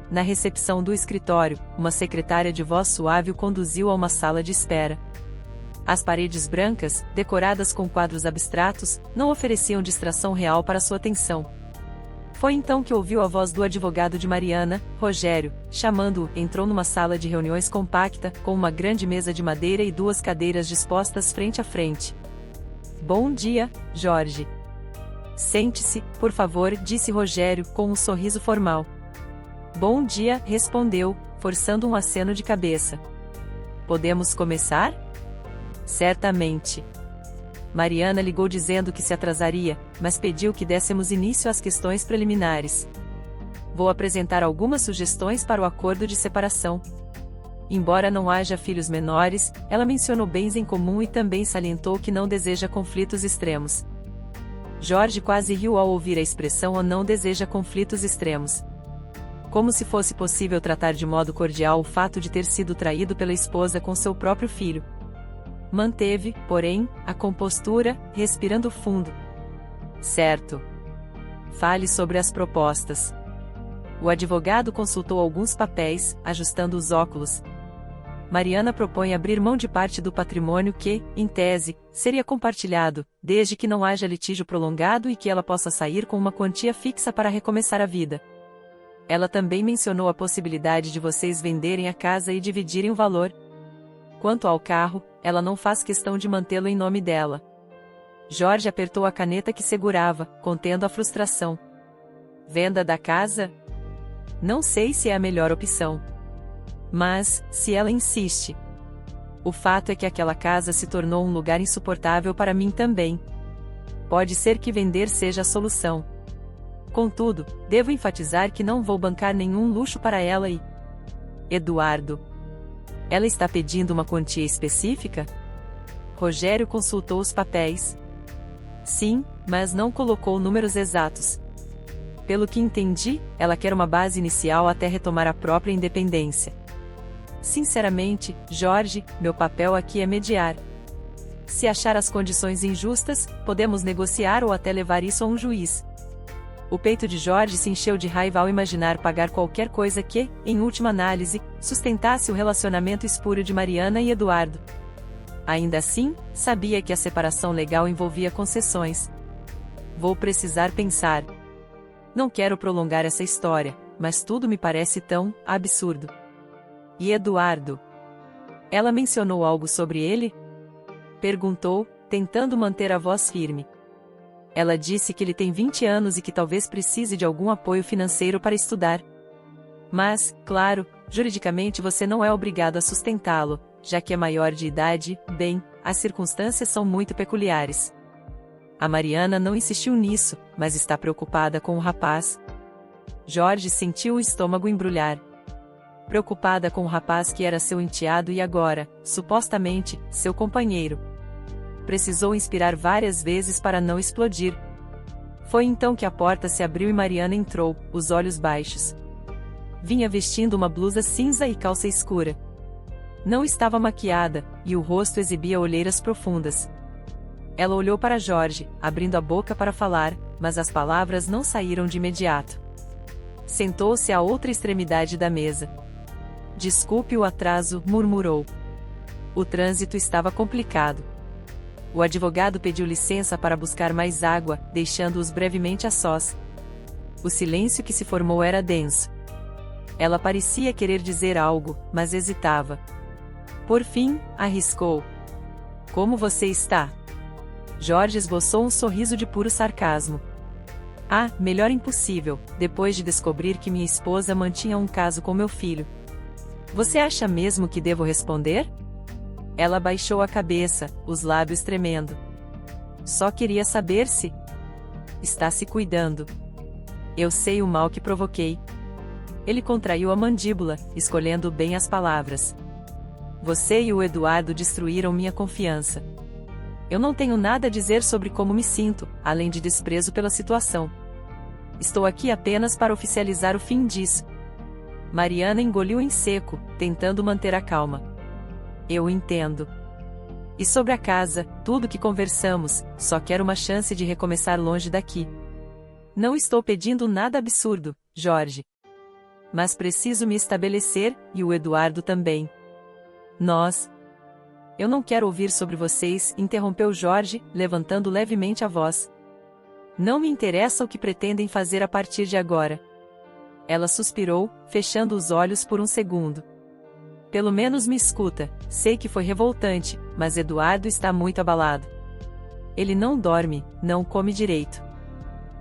Na recepção do escritório, uma secretária de voz suave o conduziu a uma sala de espera. As paredes brancas, decoradas com quadros abstratos, não ofereciam distração real para sua atenção. Foi então que ouviu a voz do advogado de Mariana, Rogério, chamando-o. Entrou numa sala de reuniões compacta, com uma grande mesa de madeira e duas cadeiras dispostas frente a frente. Bom dia, Jorge. Sente-se, por favor, disse Rogério, com um sorriso formal. Bom dia, respondeu, forçando um aceno de cabeça. Podemos começar? Certamente. Mariana ligou dizendo que se atrasaria, mas pediu que dessemos início às questões preliminares. Vou apresentar algumas sugestões para o acordo de separação. Embora não haja filhos menores, ela mencionou bens em comum e também salientou que não deseja conflitos extremos. Jorge quase riu ao ouvir a expressão "ou não deseja conflitos extremos". Como se fosse possível tratar de modo cordial o fato de ter sido traído pela esposa com seu próprio filho. Manteve, porém, a compostura, respirando fundo. Certo. Fale sobre as propostas. O advogado consultou alguns papéis, ajustando os óculos. Mariana propõe abrir mão de parte do patrimônio que, em tese, seria compartilhado, desde que não haja litígio prolongado e que ela possa sair com uma quantia fixa para recomeçar a vida. Ela também mencionou a possibilidade de vocês venderem a casa e dividirem o valor. Quanto ao carro, ela não faz questão de mantê-lo em nome dela. Jorge apertou a caneta que segurava, contendo a frustração. Venda da casa? Não sei se é a melhor opção. Mas, se ela insiste. O fato é que aquela casa se tornou um lugar insuportável para mim também. Pode ser que vender seja a solução. Contudo, devo enfatizar que não vou bancar nenhum luxo para ela e... Eduardo. Ela está pedindo uma quantia específica? Rogério consultou os papéis. Sim, mas não colocou números exatos. Pelo que entendi, ela quer uma base inicial até retomar a própria independência. Sinceramente, Jorge, meu papel aqui é mediar. Se achar as condições injustas, podemos negociar ou até levar isso a um juiz. O peito de Jorge se encheu de raiva ao imaginar pagar qualquer coisa que, em última análise, sustentasse o relacionamento espúrio de Mariana e Eduardo. Ainda assim, sabia que a separação legal envolvia concessões. Vou precisar pensar. Não quero prolongar essa história, mas tudo me parece tão absurdo. E Eduardo? Ela mencionou algo sobre ele? Perguntou, tentando manter a voz firme. Ela disse que ele tem 20 anos e que talvez precise de algum apoio financeiro para estudar. Mas, claro, juridicamente você não é obrigado a sustentá-lo, já que é maior de idade. Bem, as circunstâncias são muito peculiares. A Mariana não insistiu nisso, mas está preocupada com o rapaz. Jorge sentiu o estômago embrulhar. Preocupada com o rapaz que era seu enteado e agora, supostamente, seu companheiro. Precisou inspirar várias vezes para não explodir. Foi então que a porta se abriu e Mariana entrou, os olhos baixos. Vinha vestindo uma blusa cinza e calça escura. Não estava maquiada, e o rosto exibia olheiras profundas. Ela olhou para Jorge, abrindo a boca para falar, mas as palavras não saíram de imediato. Sentou-se à outra extremidade da mesa. Desculpe o atraso, murmurou. O trânsito estava complicado. O advogado pediu licença para buscar mais água, deixando-os brevemente a sós. O silêncio que se formou era denso. Ela parecia querer dizer algo, mas hesitava. Por fim, arriscou. Como você está? Jorge esboçou um sorriso de puro sarcasmo. Ah, melhor impossível, depois de descobrir que minha esposa mantinha um caso com meu filho. Você acha mesmo que devo responder? Ela baixou a cabeça, os lábios tremendo. Só queria saber se... Está se cuidando. Eu sei o mal que provoquei. Ele contraiu a mandíbula, escolhendo bem as palavras. Você e o Eduardo destruíram minha confiança. Eu não tenho nada a dizer sobre como me sinto, além de desprezo pela situação. Estou aqui apenas para oficializar o fim disso. Mariana engoliu em seco, tentando manter a calma. Eu entendo. E sobre a casa, tudo que conversamos, só quero uma chance de recomeçar longe daqui. Não estou pedindo nada absurdo, Jorge. Mas preciso me estabelecer, e o Eduardo também. Nós... Eu não quero ouvir sobre vocês, interrompeu Jorge, levantando levemente a voz. Não me interessa o que pretendem fazer a partir de agora. Ela suspirou, fechando os olhos por um segundo. Pelo menos me escuta, sei que foi revoltante, mas Eduardo está muito abalado. Ele não dorme, não come direito.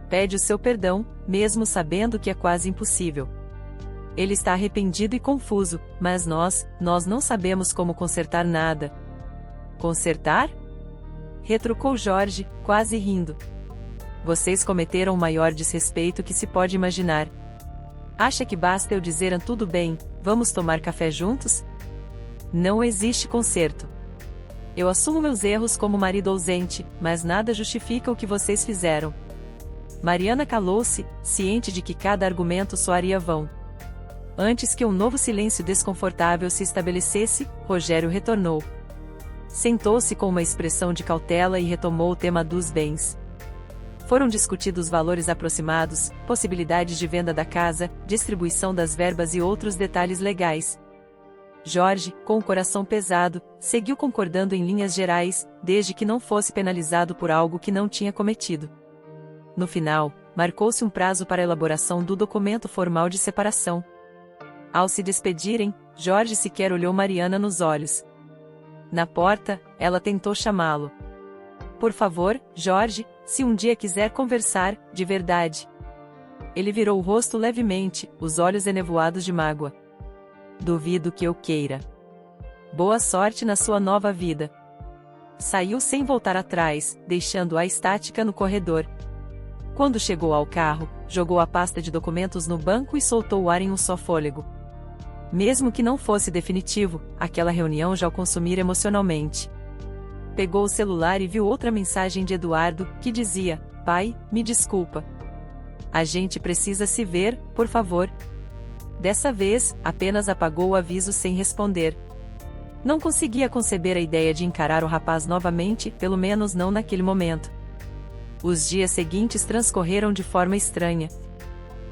Pede o seu perdão, mesmo sabendo que é quase impossível. Ele está arrependido e confuso, mas nós não sabemos como consertar nada. Consertar? Retrucou Jorge, quase rindo. Vocês cometeram o maior desrespeito que se pode imaginar. Acha que basta eu dizer tudo bem, vamos tomar café juntos? Não existe conserto. Eu assumo meus erros como marido ausente, mas nada justifica o que vocês fizeram. Mariana calou-se, ciente de que cada argumento soaria vão. Antes que um novo silêncio desconfortável se estabelecesse, Rogério retornou. Sentou-se com uma expressão de cautela e retomou o tema dos bens. Foram discutidos valores aproximados, possibilidades de venda da casa, distribuição das verbas e outros detalhes legais. Jorge, com o coração pesado, seguiu concordando em linhas gerais, desde que não fosse penalizado por algo que não tinha cometido. No final, marcou-se um prazo para a elaboração do documento formal de separação. Ao se despedirem, Jorge sequer olhou Mariana nos olhos. Na porta, ela tentou chamá-lo. Por favor, Jorge, se um dia quiser conversar, de verdade. Ele virou o rosto levemente, os olhos enevoados de mágoa. Duvido que eu queira. Boa sorte na sua nova vida. Saiu sem voltar atrás, deixando-a estática no corredor. Quando chegou ao carro, jogou a pasta de documentos no banco e soltou o ar em um só fôlego. Mesmo que não fosse definitivo, aquela reunião já o consumira emocionalmente. Pegou o celular e viu outra mensagem de Eduardo, que dizia: "Pai, me desculpa. A gente precisa se ver, por favor." Dessa vez, apenas apagou o aviso sem responder. Não conseguia conceber a ideia de encarar o rapaz novamente, pelo menos não naquele momento. Os dias seguintes transcorreram de forma estranha.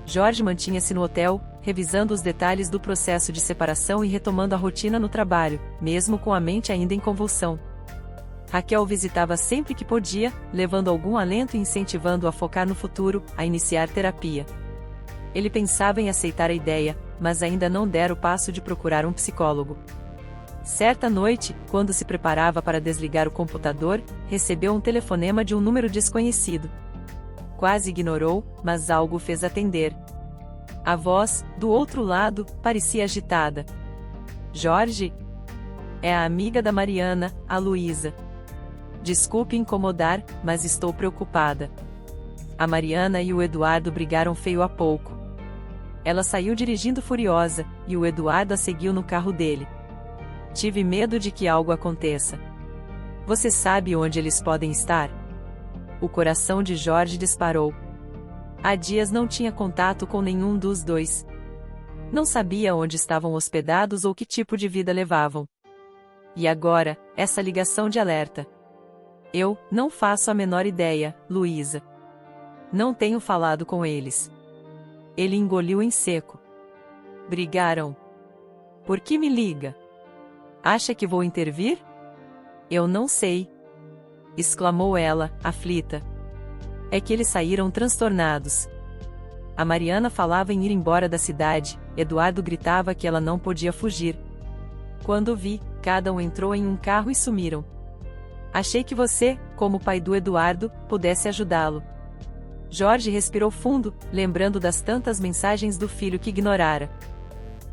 Jorge mantinha-se no hotel, revisando os detalhes do processo de separação e retomando a rotina no trabalho, mesmo com a mente ainda em convulsão. Raquel o visitava sempre que podia, levando algum alento e incentivando-o a focar no futuro, a iniciar terapia. Ele pensava em aceitar a ideia, mas ainda não dera o passo de procurar um psicólogo. Certa noite, quando se preparava para desligar o computador, recebeu um telefonema de um número desconhecido. Quase ignorou, mas algo o fez atender. A voz, do outro lado, parecia agitada. "Jorge? É a amiga da Mariana, a Luísa. Desculpe incomodar, mas estou preocupada. A Mariana e o Eduardo brigaram feio há pouco. Ela saiu dirigindo furiosa, e o Eduardo a seguiu no carro dele. Tive medo de que algo aconteça. Você sabe onde eles podem estar?" O coração de Jorge disparou. Há dias não tinha contato com nenhum dos dois. Não sabia onde estavam hospedados ou que tipo de vida levavam. E agora, essa ligação de alerta. "Eu não faço a menor ideia, Luísa. Não tenho falado com eles." Ele engoliu em seco. "Brigaram? Por que me liga? Acha que vou intervir?" "Eu não sei," exclamou ela, aflita. "É que eles saíram transtornados. A Mariana falava em ir embora da cidade, Eduardo gritava que ela não podia fugir. Quando vi, cada um entrou em um carro e sumiram. Achei que você, como pai do Eduardo, pudesse ajudá-lo." Jorge respirou fundo, lembrando das tantas mensagens do filho que ignorara.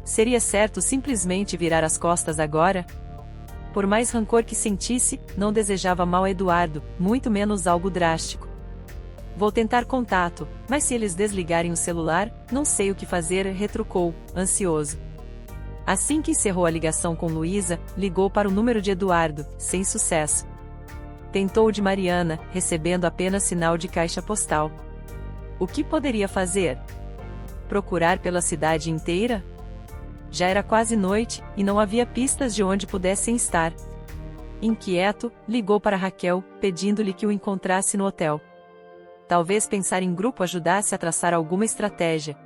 Seria certo simplesmente virar as costas agora? Por mais rancor que sentisse, não desejava mal a Eduardo, muito menos algo drástico. "Vou tentar contato, mas se eles desligarem o celular, não sei o que fazer", retrucou, ansioso. Assim que encerrou a ligação com Luísa, ligou para o número de Eduardo, sem sucesso. Tentou o de Mariana, recebendo apenas sinal de caixa postal. O que poderia fazer? Procurar pela cidade inteira? Já era quase noite, e não havia pistas de onde pudessem estar. Inquieto, ligou para Raquel, pedindo-lhe que o encontrasse no hotel. Talvez pensar em grupo ajudasse a traçar alguma estratégia.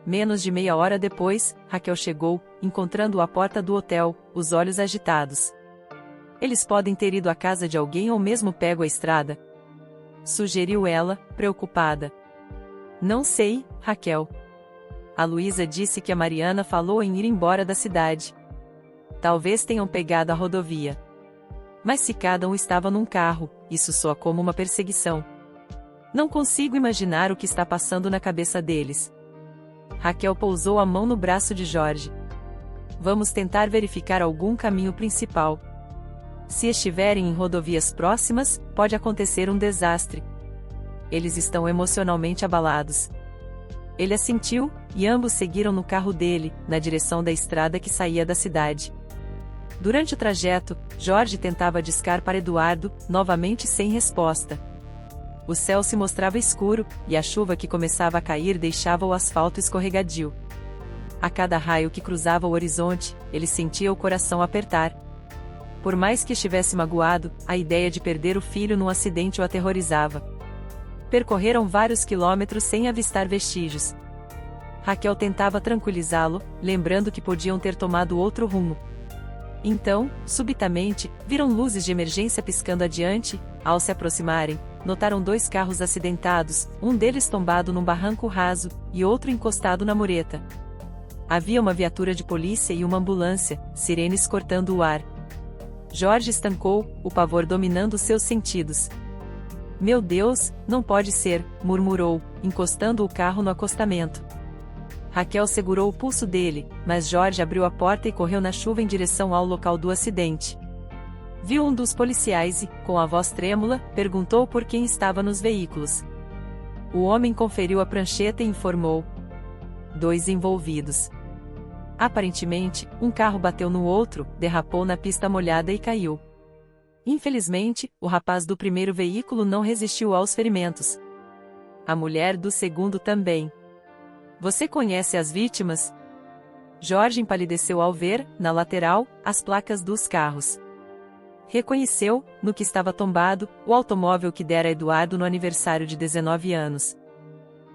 Menos de meia hora depois, Raquel chegou, encontrando-o à porta do hotel, os olhos agitados. "Eles podem ter ido à casa de alguém ou mesmo pego a estrada?" sugeriu ela, preocupada. "Não sei, Raquel. A Luísa disse que a Mariana falou em ir embora da cidade. Talvez tenham pegado a rodovia. Mas se cada um estava num carro, isso soa como uma perseguição. Não consigo imaginar o que está passando na cabeça deles." Raquel pousou a mão no braço de Jorge. "Vamos tentar verificar algum caminho principal. Se estiverem em rodovias próximas, pode acontecer um desastre. Eles estão emocionalmente abalados." Ele assentiu, e ambos seguiram no carro dele, na direção da estrada que saía da cidade. Durante o trajeto, Jorge tentava discar para Eduardo, novamente sem resposta. O céu se mostrava escuro, e a chuva que começava a cair deixava o asfalto escorregadio. A cada raio que cruzava o horizonte, ele sentia o coração apertar. Por mais que estivesse magoado, a ideia de perder o filho num acidente o aterrorizava. Percorreram vários quilômetros sem avistar vestígios. Raquel tentava tranquilizá-lo, lembrando que podiam ter tomado outro rumo. Então, subitamente, viram luzes de emergência piscando adiante. Ao se aproximarem, notaram 2 carros acidentados, um deles tombado num barranco raso, e outro encostado na mureta. Havia uma viatura de polícia e uma ambulância, sirenes cortando o ar. Jorge estancou, o pavor dominando seus sentidos. Meu Deus, não pode ser, murmurou, encostando o carro no acostamento. Raquel segurou o pulso dele, mas Jorge abriu a porta e correu na chuva em direção ao local do acidente. Viu um dos policiais e, com a voz trêmula, perguntou por quem estava nos veículos. O homem conferiu a prancheta e informou: 2 envolvidos. Aparentemente, um carro bateu no outro, derrapou na pista molhada e caiu. Infelizmente, o rapaz do primeiro veículo não resistiu aos ferimentos. A mulher do segundo também. Você conhece as vítimas? Jorge empalideceu ao ver, na lateral, as placas dos carros. Reconheceu, no que estava tombado, o automóvel que dera a Eduardo no aniversário de 19 anos.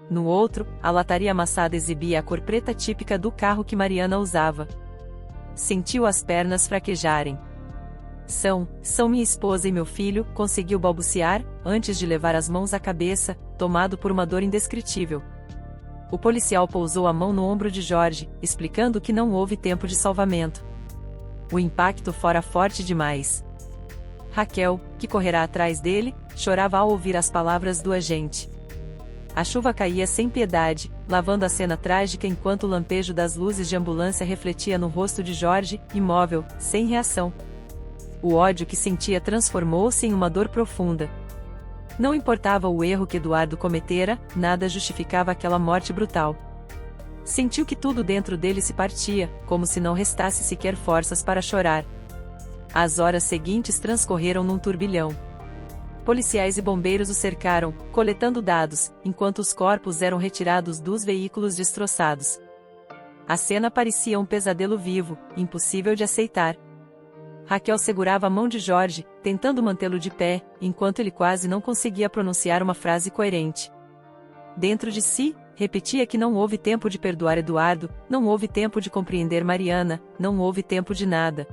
No outro, a lataria amassada exibia a cor preta típica do carro que Mariana usava. Sentiu as pernas fraquejarem. São minha esposa e meu filho, conseguiu balbuciar, antes de levar as mãos à cabeça, tomado por uma dor indescritível. O policial pousou a mão no ombro de Jorge, explicando que não houve tempo de salvamento. O impacto fora forte demais. Raquel, que correra atrás dele, chorava ao ouvir as palavras do agente. A chuva caía sem piedade, lavando a cena trágica enquanto o lampejo das luzes de ambulância refletia no rosto de Jorge, imóvel, sem reação. O ódio que sentia transformou-se em uma dor profunda. Não importava o erro que Eduardo cometera, nada justificava aquela morte brutal. Sentiu que tudo dentro dele se partia, como se não restasse sequer forças para chorar. As horas seguintes transcorreram num turbilhão. Policiais e bombeiros o cercaram, coletando dados, enquanto os corpos eram retirados dos veículos destroçados. A cena parecia um pesadelo vivo, impossível de aceitar. Raquel segurava a mão de Jorge, tentando mantê-lo de pé, enquanto ele quase não conseguia pronunciar uma frase coerente. Dentro de si, repetia que não houve tempo de perdoar Eduardo, não houve tempo de compreender Mariana, não houve tempo de nada.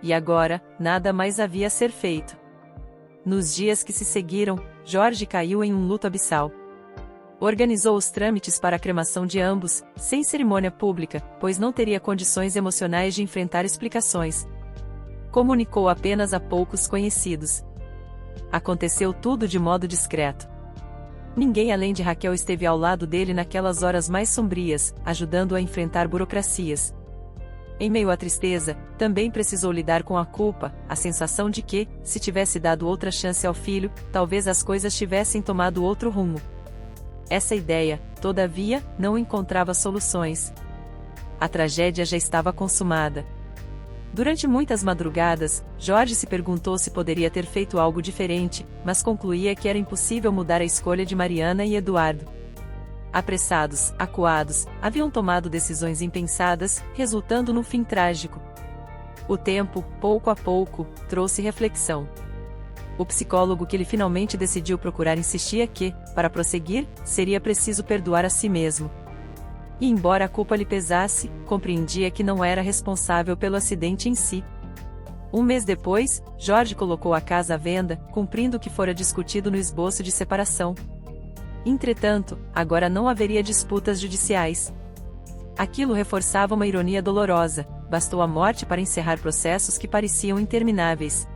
E agora, nada mais havia a ser feito. Nos dias que se seguiram, Jorge caiu em um luto abissal. Organizou os trâmites para a cremação de ambos, sem cerimônia pública, pois não teria condições emocionais de enfrentar explicações. Comunicou apenas a poucos conhecidos. Aconteceu tudo de modo discreto. Ninguém além de Raquel esteve ao lado dele naquelas horas mais sombrias, ajudando-o a enfrentar burocracias. Em meio à tristeza, também precisou lidar com a culpa, a sensação de que, se tivesse dado outra chance ao filho, talvez as coisas tivessem tomado outro rumo. Essa ideia, todavia, não encontrava soluções. A tragédia já estava consumada. Durante muitas madrugadas, Jorge se perguntou se poderia ter feito algo diferente, mas concluía que era impossível mudar a escolha de Mariana e Eduardo. Apressados, acuados, haviam tomado decisões impensadas, resultando num fim trágico. O tempo, pouco a pouco, trouxe reflexão. O psicólogo que ele finalmente decidiu procurar insistia que, para prosseguir, seria preciso perdoar a si mesmo. E embora a culpa lhe pesasse, compreendia que não era responsável pelo acidente em si. Um mês depois, Jorge colocou a casa à venda, cumprindo o que fora discutido no esboço de separação. Entretanto, agora não haveria disputas judiciais. Aquilo reforçava uma ironia dolorosa: bastou a morte para encerrar processos que pareciam intermináveis.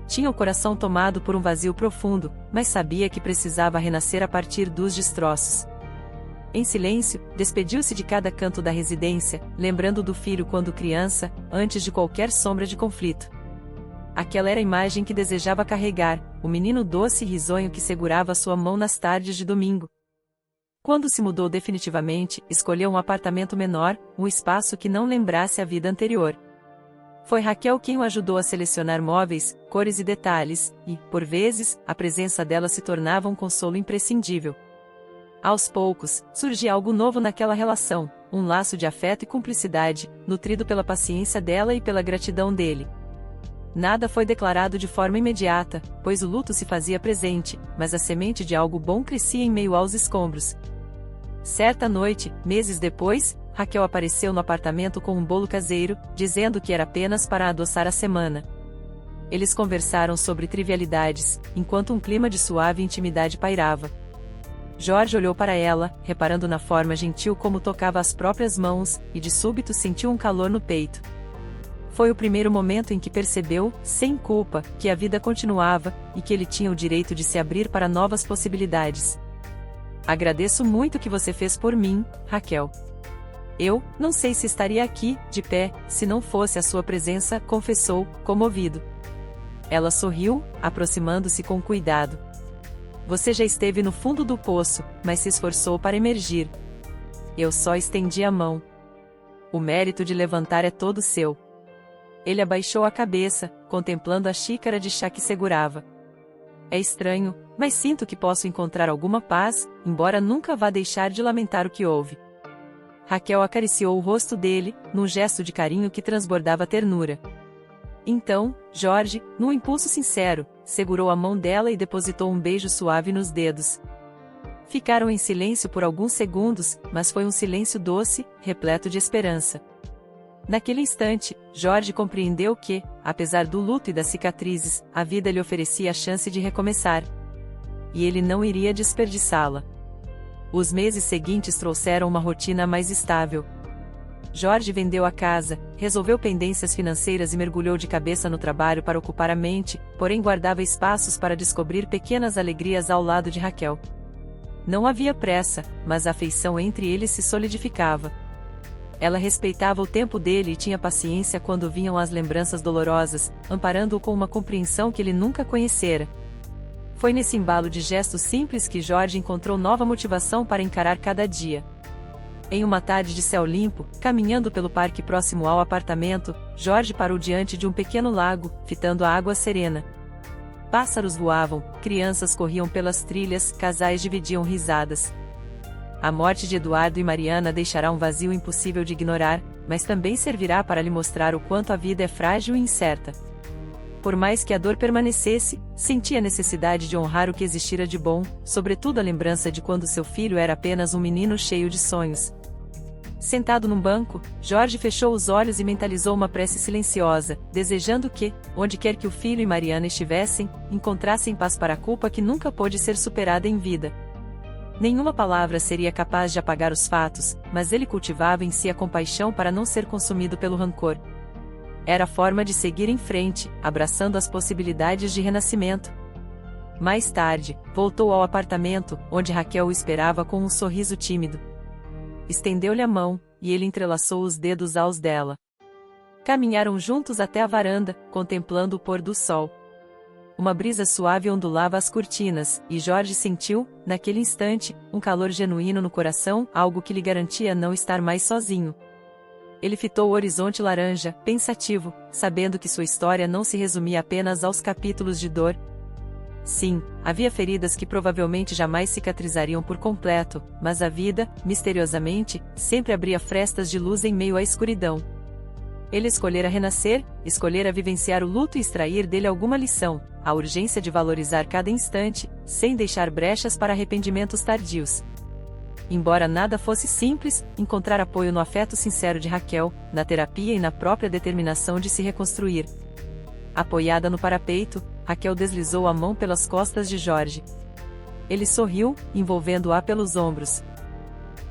Tinha o coração tomado por um vazio profundo, mas sabia que precisava renascer a partir dos destroços. Em silêncio, despediu-se de cada canto da residência, lembrando do filho quando criança, antes de qualquer sombra de conflito. Aquela era a imagem que desejava carregar, o menino doce e risonho que segurava sua mão nas tardes de domingo. Quando se mudou definitivamente, escolheu um apartamento menor, um espaço que não lembrasse a vida anterior. Foi Raquel quem o ajudou a selecionar móveis, cores e detalhes, e, por vezes, a presença dela se tornava um consolo imprescindível. Aos poucos, surgia algo novo naquela relação, um laço de afeto e cumplicidade, nutrido pela paciência dela e pela gratidão dele. Nada foi declarado de forma imediata, pois o luto se fazia presente, mas a semente de algo bom crescia em meio aos escombros. Certa noite, meses depois, Raquel apareceu no apartamento com um bolo caseiro, dizendo que era apenas para adoçar a semana. Eles conversaram sobre trivialidades, enquanto um clima de suave intimidade pairava. Jorge olhou para ela, reparando na forma gentil como tocava as próprias mãos, e de súbito sentiu um calor no peito. Foi o primeiro momento em que percebeu, sem culpa, que a vida continuava, e que ele tinha o direito de se abrir para novas possibilidades. Agradeço muito o que você fez por mim, Raquel. Eu não sei se estaria aqui, de pé, se não fosse a sua presença, confessou, comovido. Ela sorriu, aproximando-se com cuidado. Você já esteve no fundo do poço, mas se esforçou para emergir. Eu só estendi a mão. O mérito de levantar é todo seu. Ele abaixou a cabeça, contemplando a xícara de chá que segurava. É estranho, mas sinto que posso encontrar alguma paz, embora nunca vá deixar de lamentar o que houve. Raquel acariciou o rosto dele, num gesto de carinho que transbordava ternura. Então, Jorge, num impulso sincero, segurou a mão dela e depositou um beijo suave nos dedos. Ficaram em silêncio por alguns segundos, mas foi um silêncio doce, repleto de esperança. Naquele instante, Jorge compreendeu que, apesar do luto e das cicatrizes, a vida lhe oferecia a chance de recomeçar. E ele não iria desperdiçá-la. Os meses seguintes trouxeram uma rotina mais estável. Jorge vendeu a casa, resolveu pendências financeiras e mergulhou de cabeça no trabalho para ocupar a mente, porém guardava espaços para descobrir pequenas alegrias ao lado de Raquel. Não havia pressa, mas a afeição entre eles se solidificava. Ela respeitava o tempo dele e tinha paciência quando vinham as lembranças dolorosas, amparando-o com uma compreensão que ele nunca conhecera. Foi nesse embalo de gestos simples que Jorge encontrou nova motivação para encarar cada dia. Em uma tarde de céu limpo, caminhando pelo parque próximo ao apartamento, Jorge parou diante de um pequeno lago, fitando a água serena. Pássaros voavam, crianças corriam pelas trilhas, casais dividiam risadas. A morte de Eduardo e Mariana deixará um vazio impossível de ignorar, mas também servirá para lhe mostrar o quanto a vida é frágil e incerta. Por mais que a dor permanecesse, sentia a necessidade de honrar o que existira de bom, sobretudo a lembrança de quando seu filho era apenas um menino cheio de sonhos. Sentado num banco, Jorge fechou os olhos e mentalizou uma prece silenciosa, desejando que, onde quer que o filho e Mariana estivessem, encontrassem paz para a culpa que nunca pôde ser superada em vida. Nenhuma palavra seria capaz de apagar os fatos, mas ele cultivava em si a compaixão para não ser consumido pelo rancor. Era a forma de seguir em frente, abraçando as possibilidades de renascimento. Mais tarde, voltou ao apartamento, onde Raquel o esperava com um sorriso tímido. Estendeu-lhe a mão, e ele entrelaçou os dedos aos dela. Caminharam juntos até a varanda, contemplando o pôr do sol. Uma brisa suave ondulava as cortinas, e Jorge sentiu, naquele instante, um calor genuíno no coração, algo que lhe garantia não estar mais sozinho. Ele fitou o horizonte laranja, pensativo, sabendo que sua história não se resumia apenas aos capítulos de dor. Sim, havia feridas que provavelmente jamais cicatrizariam por completo, mas a vida, misteriosamente, sempre abria frestas de luz em meio à escuridão. Ele escolhera renascer, escolhera vivenciar o luto e extrair dele alguma lição, a urgência de valorizar cada instante, sem deixar brechas para arrependimentos tardios. Embora nada fosse simples, encontrar apoio no afeto sincero de Raquel, na terapia e na própria determinação de se reconstruir. Apoiada no parapeito, Raquel deslizou a mão pelas costas de Jorge. Ele sorriu, envolvendo-a pelos ombros.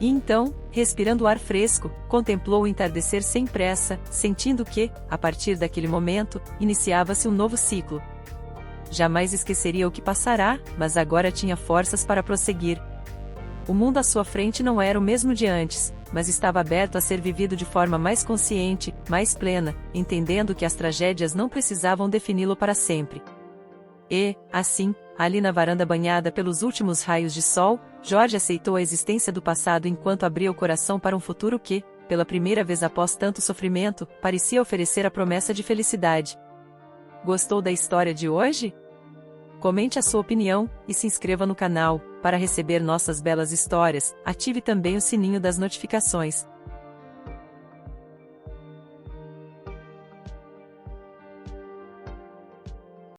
E então, respirando ar fresco, contemplou o entardecer sem pressa, sentindo que, a partir daquele momento, iniciava-se um novo ciclo. Jamais esqueceria o que passará, mas agora tinha forças para prosseguir. O mundo à sua frente não era o mesmo de antes, mas estava aberto a ser vivido de forma mais consciente, mais plena, entendendo que as tragédias não precisavam defini-lo para sempre. E, assim, ali na varanda banhada pelos últimos raios de sol, Jorge aceitou a existência do passado enquanto abria o coração para um futuro que, pela primeira vez após tanto sofrimento, parecia oferecer a promessa de felicidade. Gostou da história de hoje? Comente a sua opinião, e se inscreva no canal, para receber nossas belas histórias. Ative também o sininho das notificações.